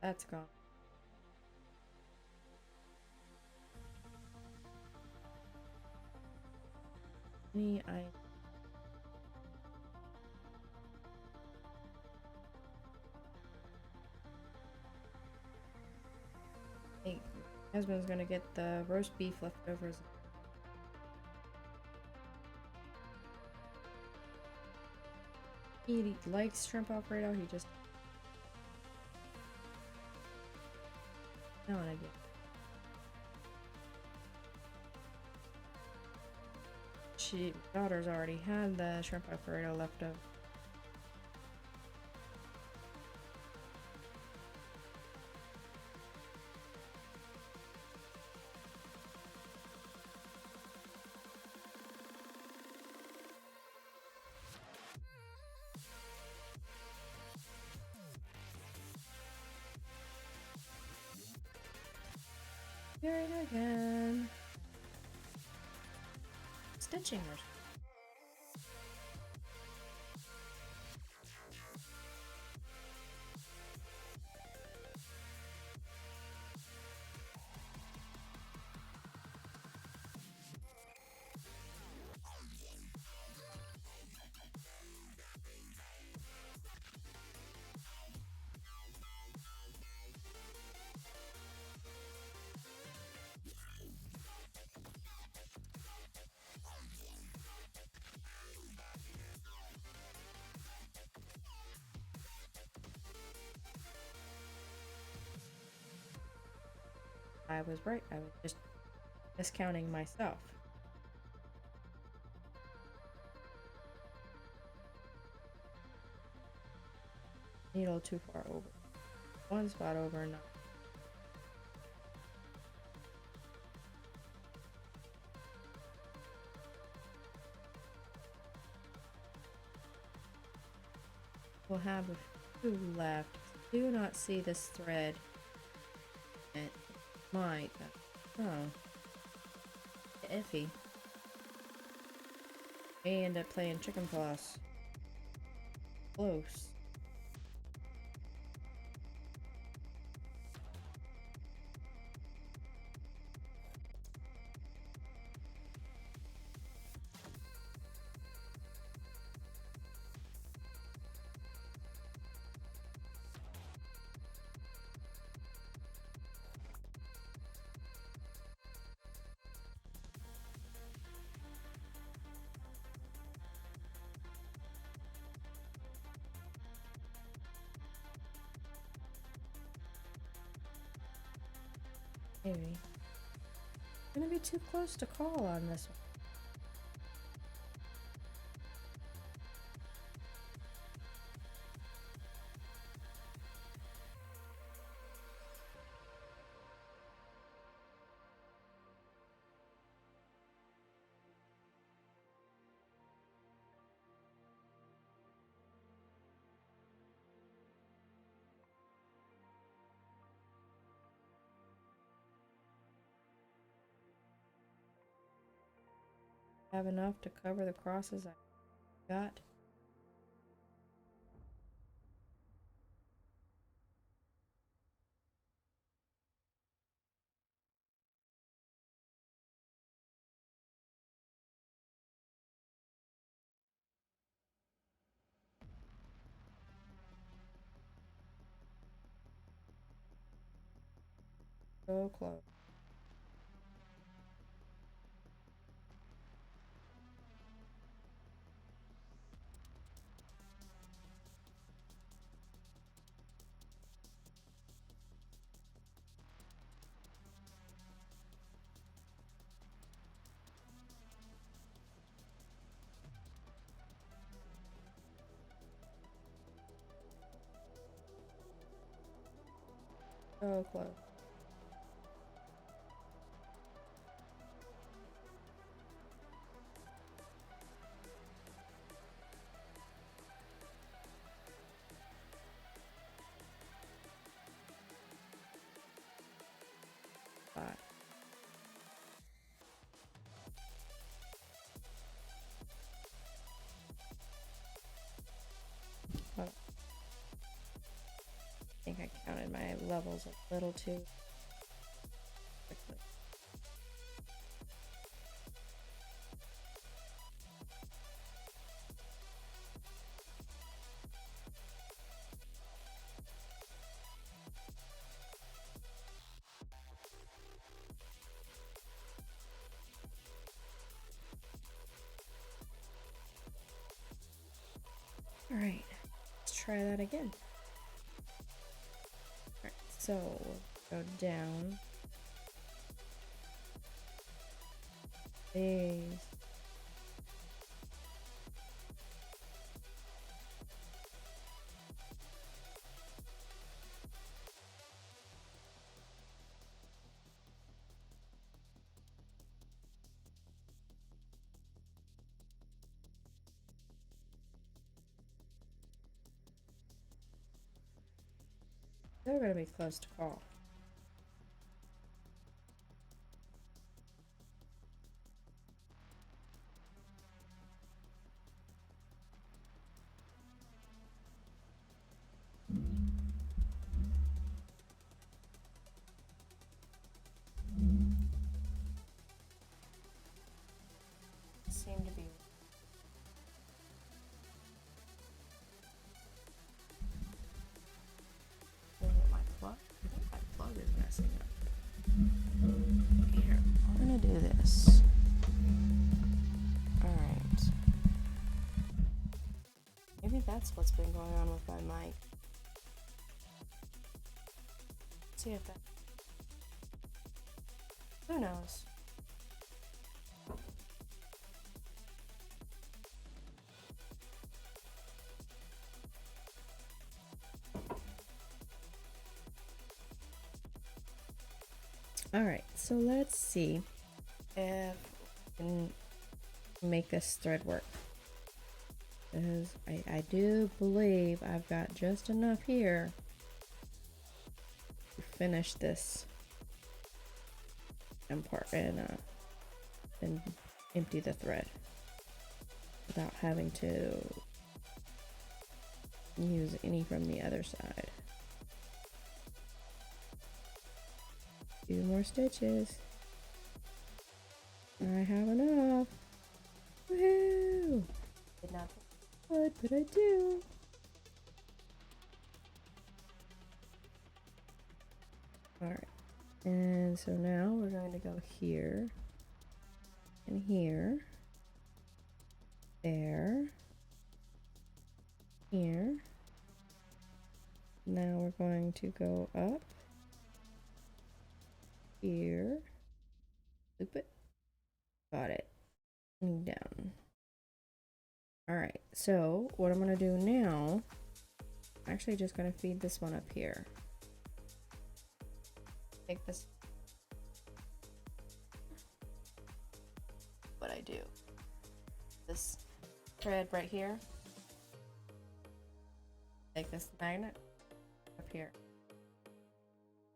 That's gone. I think my husband's gonna get the roast beef leftovers. He likes shrimp Alfredo, he just no and again. Daughter's already had the shrimp Alfredo left over. Here it again. Stitching or I was right. I was just miscounting myself. Needle too far over. one spot over and not. We'll have a few left. Do not see this thread. It might. Oh. Iffy. May end up playing chicken floss. Close. Maybe. Gonna be too close to call on this one. Have enough to cover the crosses I got. So close. So close. Five. Hold on. I think I counted my levels a little too quickly. All right, let's try that again. All right, so we'll go down. These. They're gonna be close to call. Seem to be. Is it my plug? I think my plug is messing up. Here, I'm gonna do this. Alright. Maybe that's what's been going on with my mic. Let's see if that. Who knows? Alright, so let's see if we can make this thread work. Because I do believe I've got just enough here to finish this and empty the thread without having to use any from the other side. 2 more stitches. I have enough. Woohoo! Did not think I would, but I do. Alright. And so now we're going to go here and here. There. Here. Now we're going to go up. Here. Loop it. Got it. And down. Alright, so what I'm gonna do now, I'm actually just gonna feed this one up here. Take this. What I do. This thread right here. Take this magnet up here.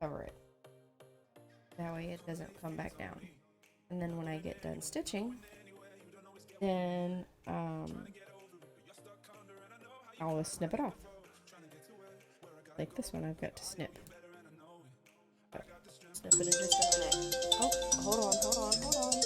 Cover it. That way it doesn't come back down. And then when I get done stitching, then I'll just snip it off. Like this one I've got to snip. Snip it in just a minute. Oh, hold on.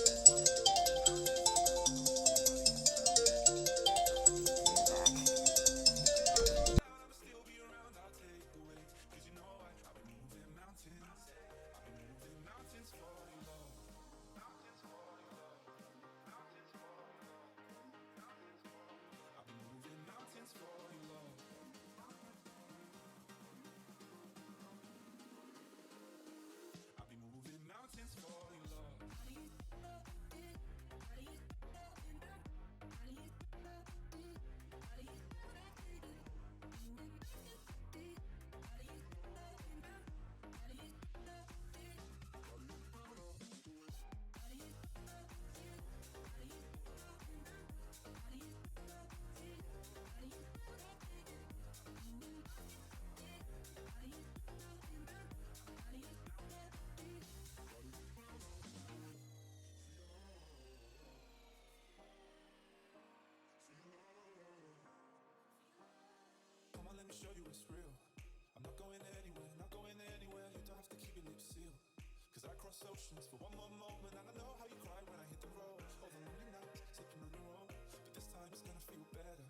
Oceans for one more moment, and I know how you cry when I hit the road. All the lonely nights, sleeping on your own. But this time it's gonna feel better.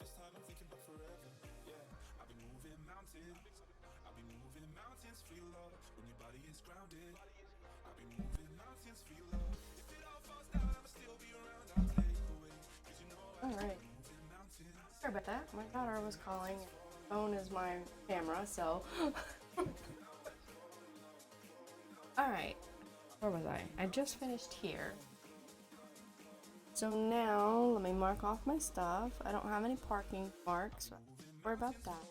This time I'm thinking about forever. Yeah, I've been moving mountains. I've been moving mountains, feel love when your body is grounded. I've been moving mountains, feel love. If it all falls down, I'll still be around. I'll take away, 'cause you know I've been moving mountains. Sorry about that. My daughter was calling. Phone is my camera, so. Alright, where was I? I just finished here. So now, let me mark off my stuff. I don't have any parking marks, so don't worry about that.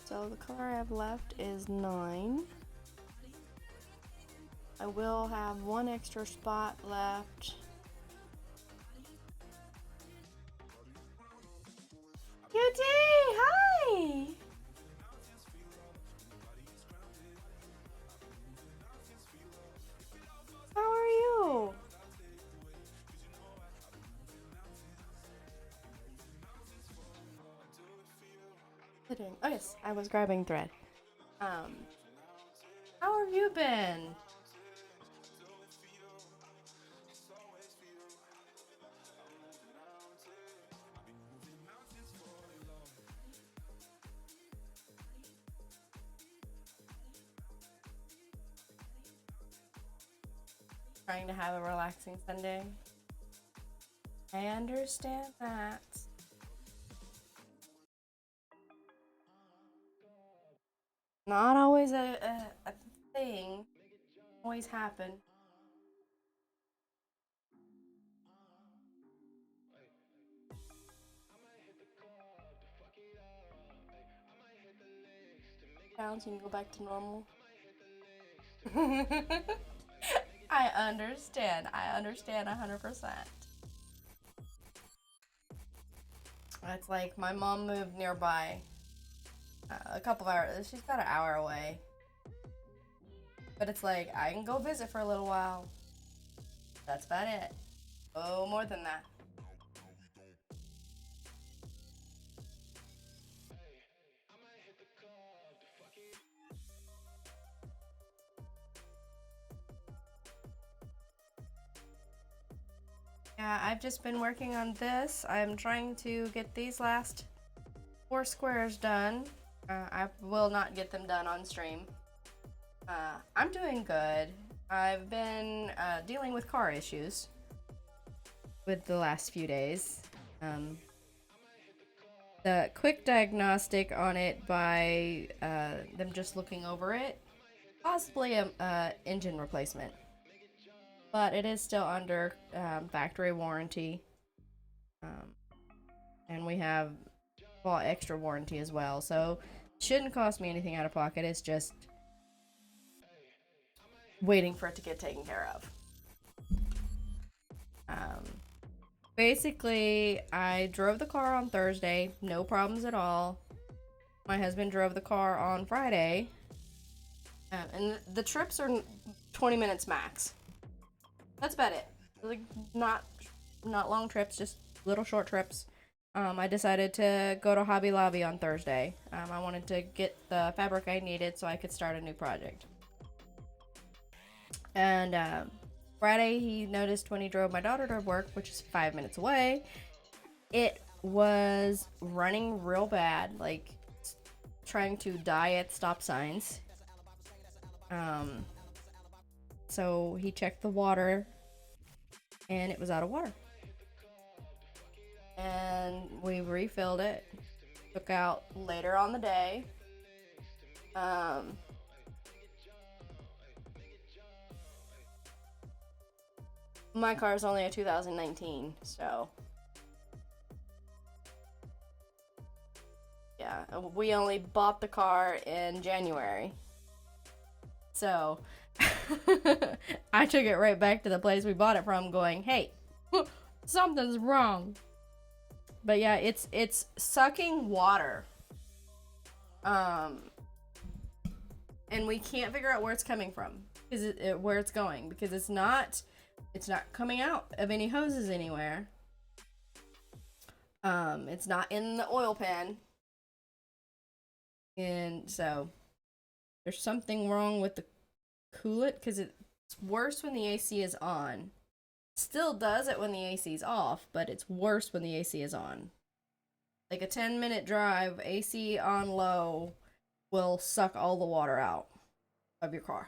So the color I have left is 9. I will have 1 extra spot left. QT, hi! How are you? Oh yes, I was grabbing thread. How have you been? Trying to have a relaxing Sunday. I understand that. Not always a thing. Always happen. pounds, you can go back to normal. I understand 100%. It's like my mom moved nearby a couple of hours. She's about an hour away. But it's like, I can go visit for a little while. That's about it. Oh, more than that. Yeah, I've just been working on this. I'm trying to get these last 4 squares done. I will not get them done on stream. I'm doing good. I've been dealing with car issues with the last few days. The quick diagnostic on it by them just looking over it, possibly a engine replacement. But it is still under factory warranty. And we have extra warranty as well, so it shouldn't cost me anything out of pocket. It's just waiting for it to get taken care of. Basically, I drove the car on Thursday, no problems at all. My husband drove the car on Friday, and the trips are 20 minutes max. That's about it. Like, not long trips, just little short trips. I decided to go to Hobby Lobby on Thursday. I wanted to get the fabric I needed so I could start a new project. And Friday, he noticed when he drove my daughter to work, which is 5 minutes away, it was running real bad, like trying to die at stop signs. So he checked the water, and it was out of water. And we refilled it. Took out later on the day. My car is only a 2019, so yeah, we only bought the car in January. So I took it right back to the place we bought it from going, hey, something's wrong. But yeah, it's sucking water. And we can't figure out where it's coming from, where it's going, because it's not coming out of any hoses anywhere. It's not in the oil pan. And so there's something wrong with the coolant, because it's worse when the AC is on. Still does it when the AC is off, but it's worse when the AC is on. Like a 10-minute drive, AC on low will suck all the water out of your car.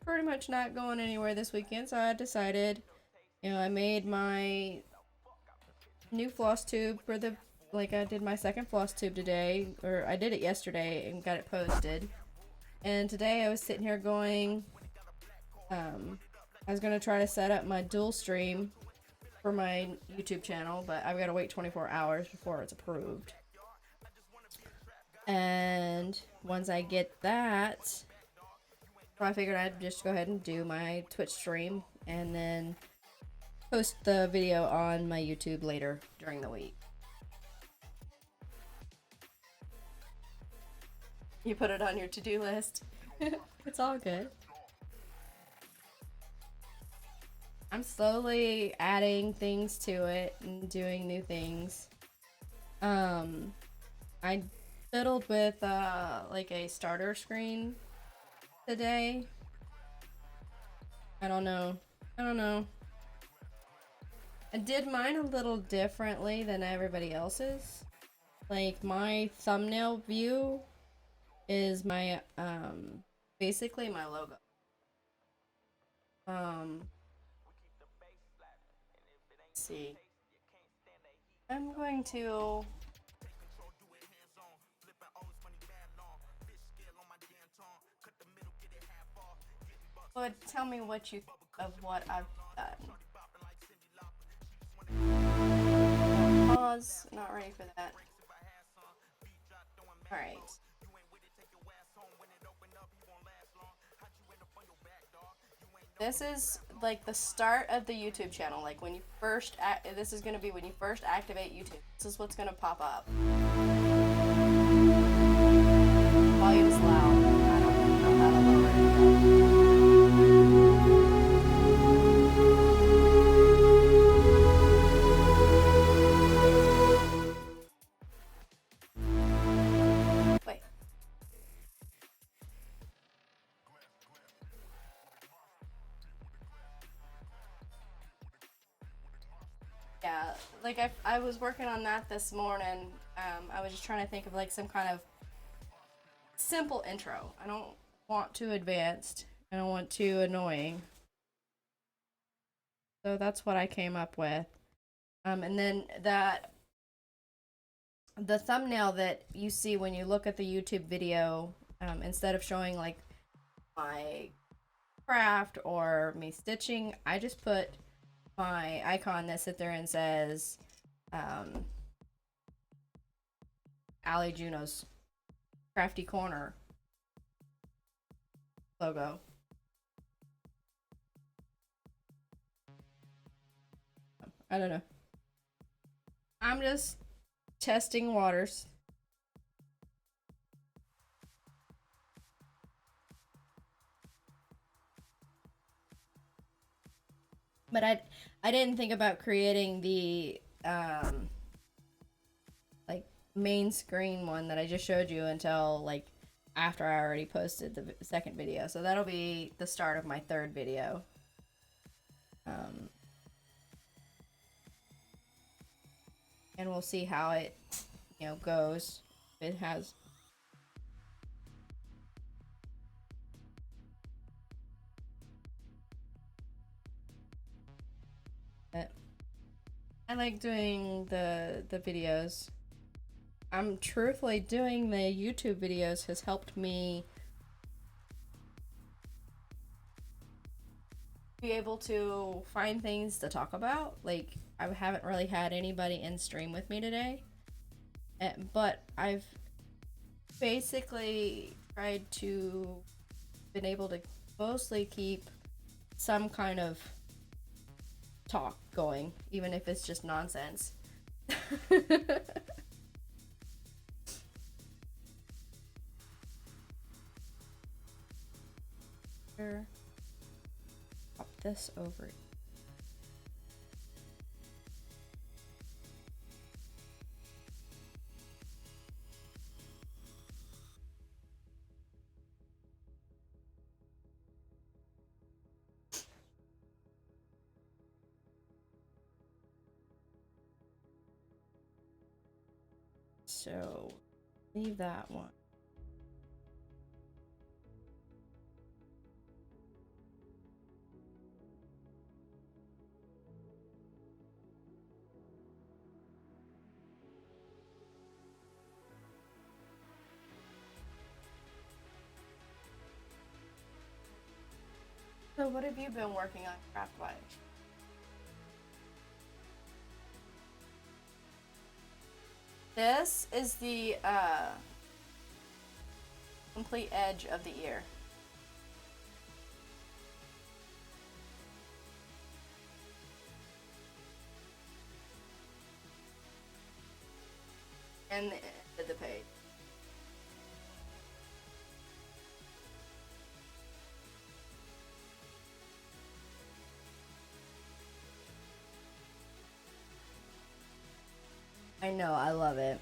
Pretty much not going anywhere this weekend, so I decided, I made my new floss tube for I did my second floss tube today, or I did it yesterday and got it posted. And today I was sitting here going, I was going to try to set up my dual stream for my YouTube channel, but I've got to wait 24 hours before it's approved. And once I get that, I figured I'd just go ahead and do my Twitch stream and then post the video on my YouTube later during the week. You put it on your to-do list. It's all good. I'm slowly adding things to it and doing new things. I fiddled with like a starter screen today. I don't know. I did mine a little differently than everybody else's. Like, my thumbnail view is my basically my logo. Let's see. I'm going to tell me what you of what I've done. This is like the start of the YouTube channel. Like when you first, this is gonna be when you first activate YouTube. This is what's gonna pop up. Volume's loud. I don't know how to lower it. Wait. Yeah, like I was working on that this morning. I was just trying to think of like some kind of simple intro. I don't want too advanced. I don't want too annoying. So that's what I came up with. And then the thumbnail that you see when you look at the YouTube video, instead of showing like my craft or me stitching, I just put my icon that sits there and says Allie Juno's Crafty Corner logo. I don't know. I'm just testing waters. But I didn't think about creating the like main screen one that I just showed you until like after I already posted the second video. So that'll be the start of my third video. And we'll see how it, you know, goes. It has I like doing the videos. Truthfully, doing the YouTube videos has helped me be able to find things to talk about. Like, I haven't really had anybody in stream with me today, but I've basically tried to been able to mostly keep some kind of talk going, even if it's just nonsense. Pop this over. So, leave that one. So what have you been working on craft-wise? This is the complete edge of the ear. And the end of the page. I know, I love it.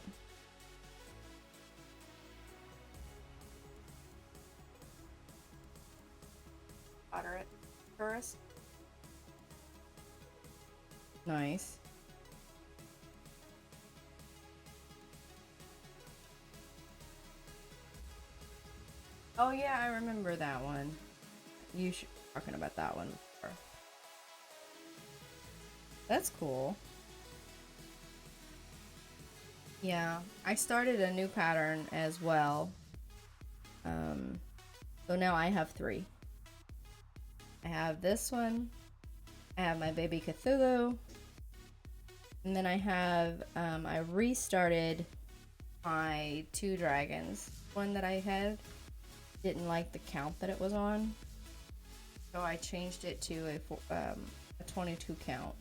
Moderate tourist. Nice. Oh yeah, I remember that one. You should be talking about that one before. That's cool. Yeah, I started a new pattern as well. So now I have 3. I have this one. I have my baby Cthulhu. And then I have, I restarted my 2 dragons. One that I had didn't like the count that it was on. So I changed it to a 22 count.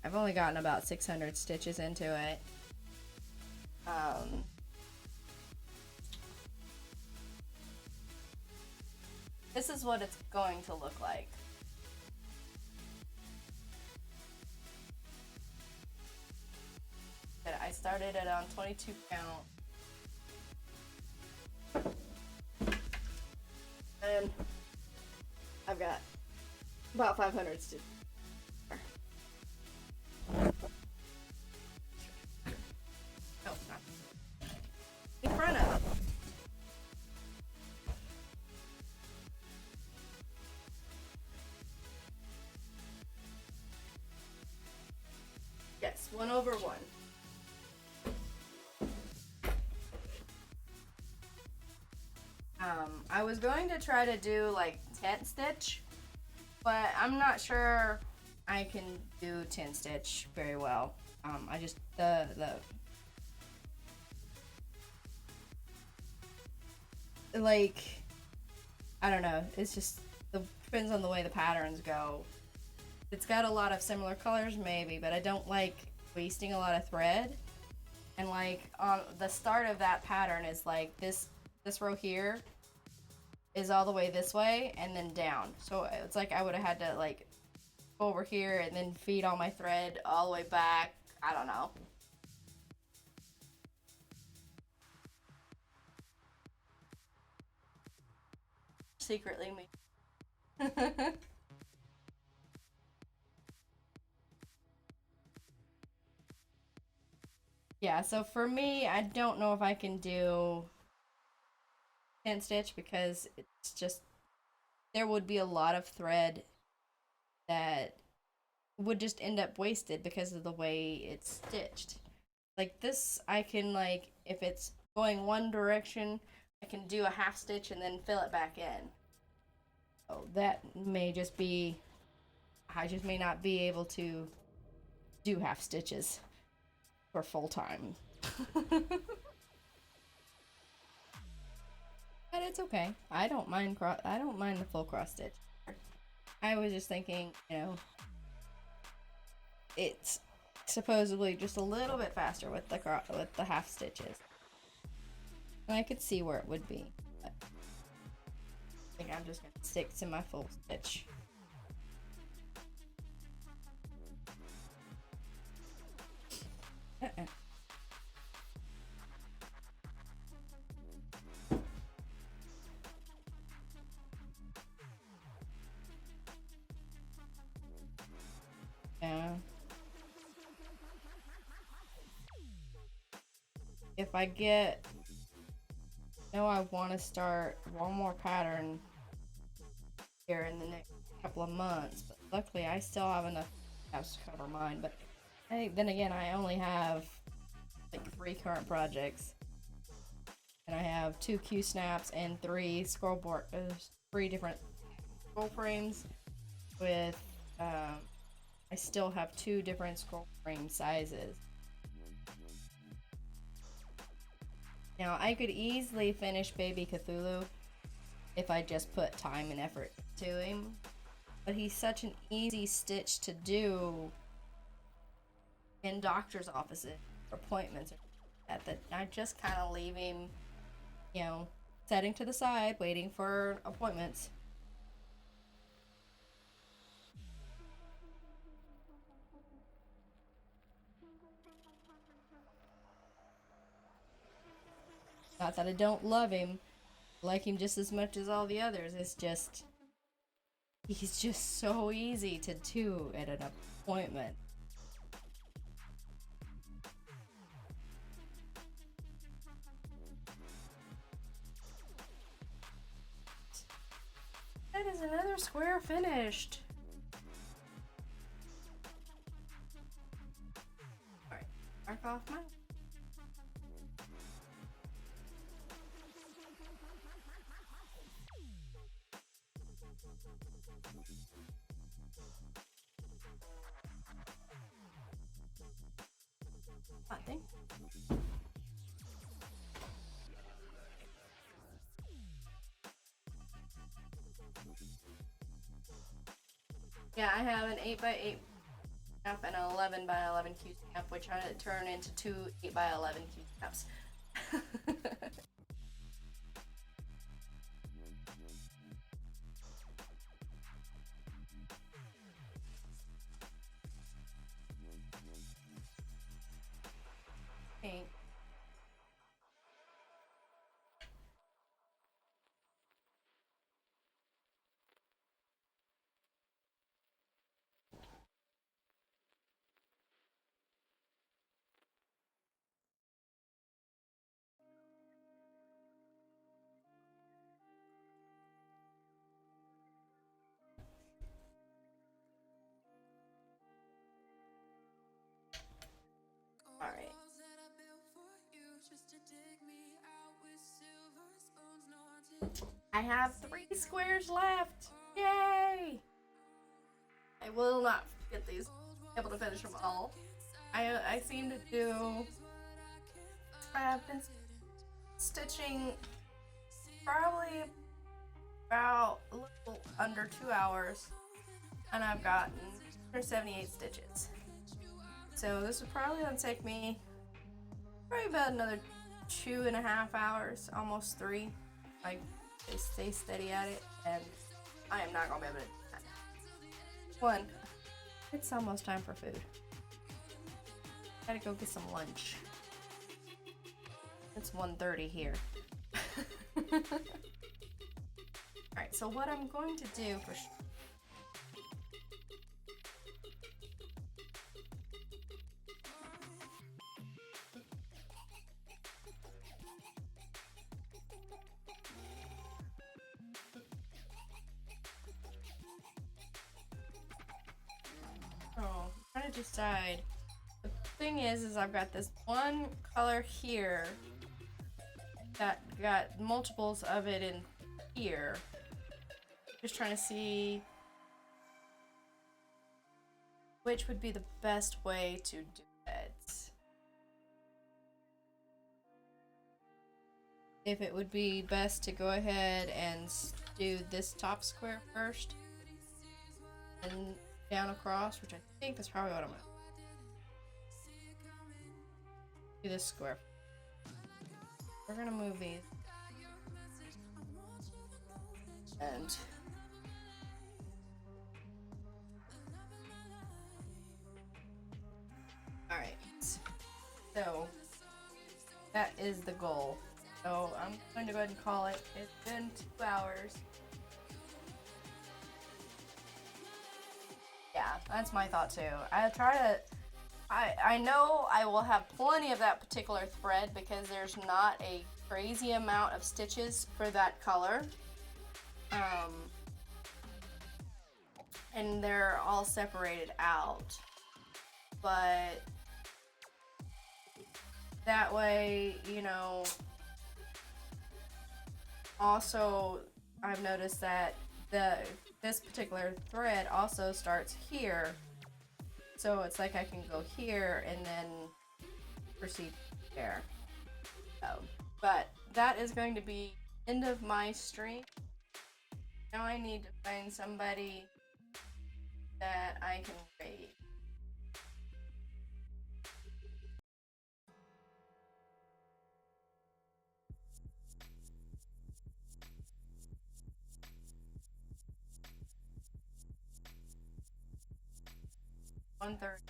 I've only gotten about 600 stitches into it. This is what it's going to look like. But I started it on 22 count. And I've got about 500 stitches. Oh, not in front of it. Yes, 1/1. I was going to try to do like 10 stitch, but I'm not sure I can do 10 stitch very well. I just like, I don't know, it's just depends on the way the patterns go. It's got a lot of similar colors maybe, but I don't like wasting a lot of thread. And like on the start of that pattern is like this row here is all the way this way and then down. So it's like I would have had to like go over here and then feed all my thread all the way back. I don't know. Secretly me. Yeah, so for me, I don't know if I can do 10 stitch because it's just, there would be a lot of thread that would just end up wasted because of the way it's stitched. Like this, I can like, if it's going one direction, I can do a half stitch and then fill it back in. So that may just be, I just may not be able to do half stitches for full time. But it's okay. I don't mind the full cross stitch. I was just thinking, you know, it's supposedly just a little bit faster with the half stitches. And I could see where it would be. But I think I'm just gonna stick to my full stitch. Yeah. If I get, I want to start one more pattern here in the next couple of months, but luckily I still have enough to cover mine. But then again, I only have like 3 current projects, and I have 2 Q snaps and 3 3 different scroll frames with I still have 2 different scroll frame sizes. Now I could easily finish Baby Cthulhu if I just put time and effort to him, but he's such an easy stitch to do in doctor's offices or appointments that I just kind of leave him, setting to the side waiting for appointments. Not that I don't love him, I like him just as much as all the others. It's just, he's just so easy to do at an appointment. That is another square finished. Alright, mark off mine. Nothing. Yeah, I have an 8x8 cap and an 11x11 Q cap, which I turn into two 8x11 Q caps. Pink. All right. I have 3 squares left. Yay! I will not get these able to finish them all. I seem to do. I've been stitching probably about a little under 2 hours, and I've gotten 178 stitches. So this would probably gonna take me probably about another 2.5 hours, almost 3. I stay steady at it, and I am not gonna be able to do that. One, it's almost time for food. Gotta go get some lunch. It's 1:30 here. Alright, so what I'm going to do for trying to decide. The thing is I've got this one color here that got multiples of it in here. Just trying to see which would be the best way to do it. If it would be best to go ahead and do this top square first and down across, which I think that's probably what I'm gonna do. This square. We're gonna move these. And alright. So that is the goal. So I'm going to go ahead and call it. It's been 2 hours. Yeah, that's my thought too. I know I will have plenty of that particular thread because there's not a crazy amount of stitches for that color. And they're all separated out. But that way, you know, also I've noticed that this particular thread also starts here, so it's like I can go here and then proceed there. But that is going to be end of my stream. Now I need to find somebody that I can raid. One-third.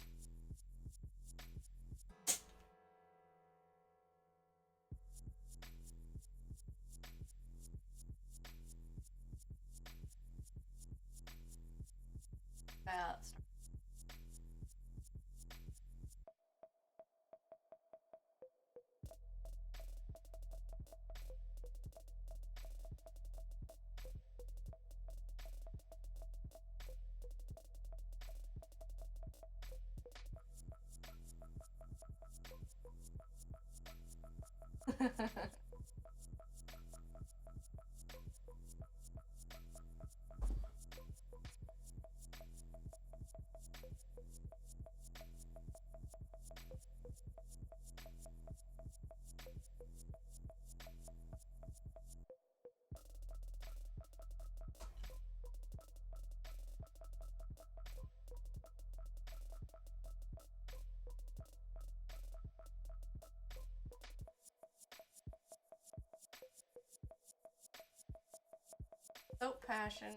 Soap Passion.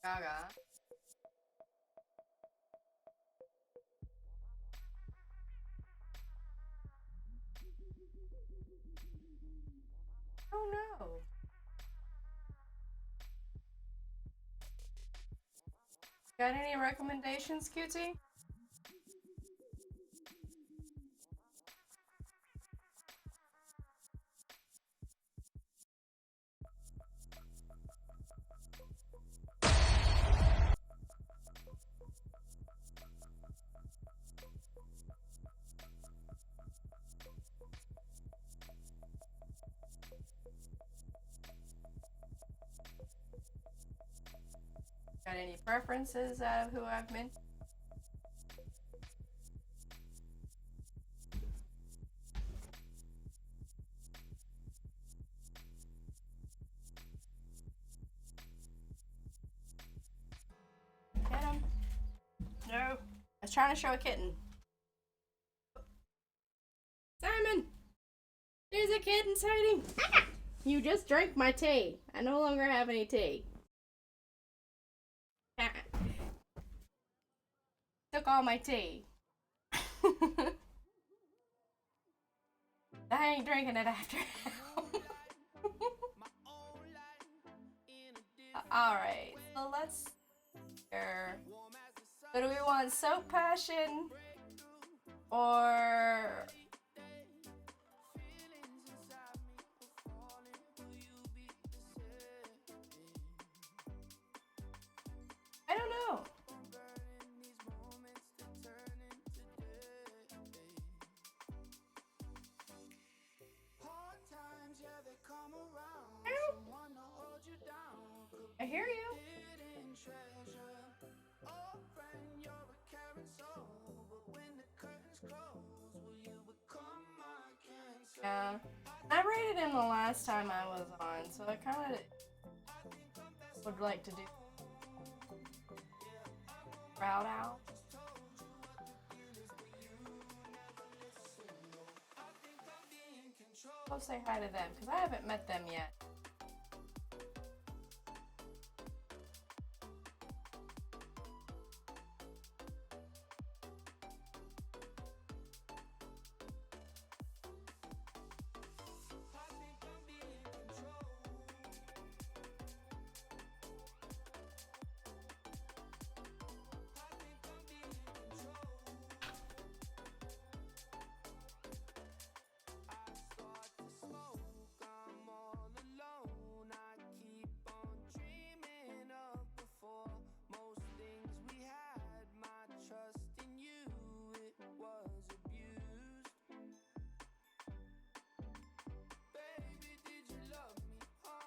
Gaga. Oh no. Got any recommendations, Cutie? Got any preferences out of who I've been? Get him. No. I was trying to show a kitten. Simon! There's a kitten sighting! You just drank my tea. I no longer have any tea. Took all my tea. I ain't drinking it after. Alright, so let's hear. So do we want Soap Passion or I don't know. I hear you. Yeah, I rated him the last time I was on, so I kind of would like to do Proud Owl. Go say hi to them because I haven't met them yet.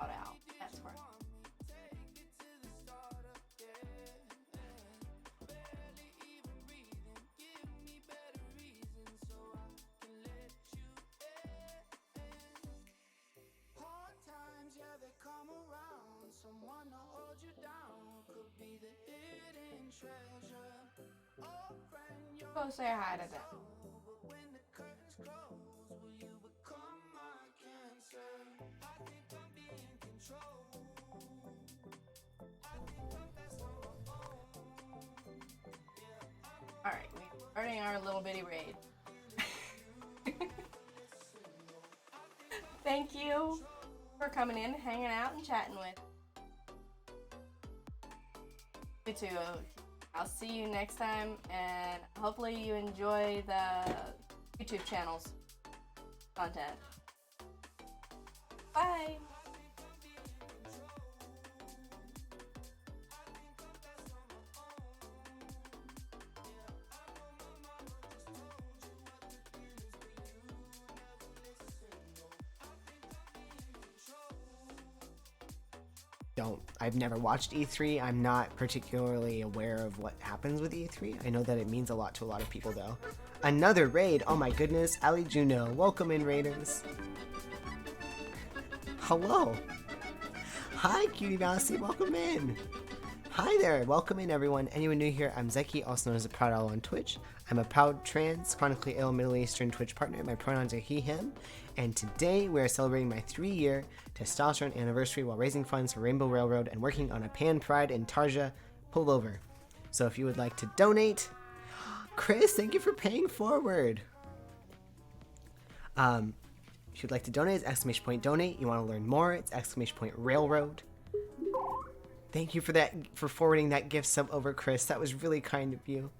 Out. That's where. Go say hi to them. Alright, we're starting our little bitty raid. Thank you for coming in, hanging out, and chatting with. You too. I'll see you next time, and hopefully you enjoy the YouTube channel's content. Bye! I've never watched E3. I'm not particularly aware of what happens with E3. I know that it means a lot to a lot of people though. Another raid, oh my goodness, Ali Juno, welcome in raiders. Hello. Hi Cutie Mousy, welcome in. Hi there, welcome in everyone. Anyone new here, I'm Zeki, also known as a Proud Owl on Twitch. I'm a proud trans, chronically ill Middle Eastern Twitch partner. My pronouns are he, him. And today we are celebrating my 3-year testosterone anniversary while raising funds for Rainbow Railroad and working on a Pan Pride in Tarja pullover. So if you would like to donate, Chris, thank you for paying forward. If you'd like to donate, it's !donate. You want to learn more, it's !railroad. Thank you for that, for forwarding that gift sub over, Chris. That was really kind of you.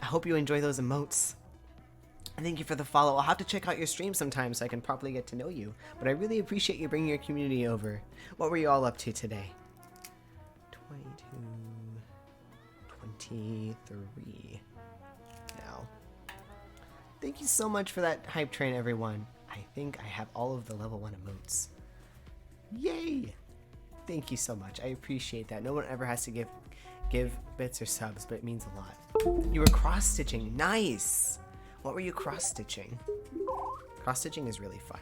I hope you enjoy those emotes. And thank you for the follow. I'll have to check out your stream sometime so I can properly get to know you. But I really appreciate you bringing your community over. What were you all up to today? 22, 23 now. Thank you so much for that hype train, everyone. I think I have all of the level 1 emotes. Yay! Thank you so much. I appreciate that. No one ever has to give bits or subs, but it means a lot. You were cross-stitching. Nice! What were you cross-stitching? Cross-stitching is really fun.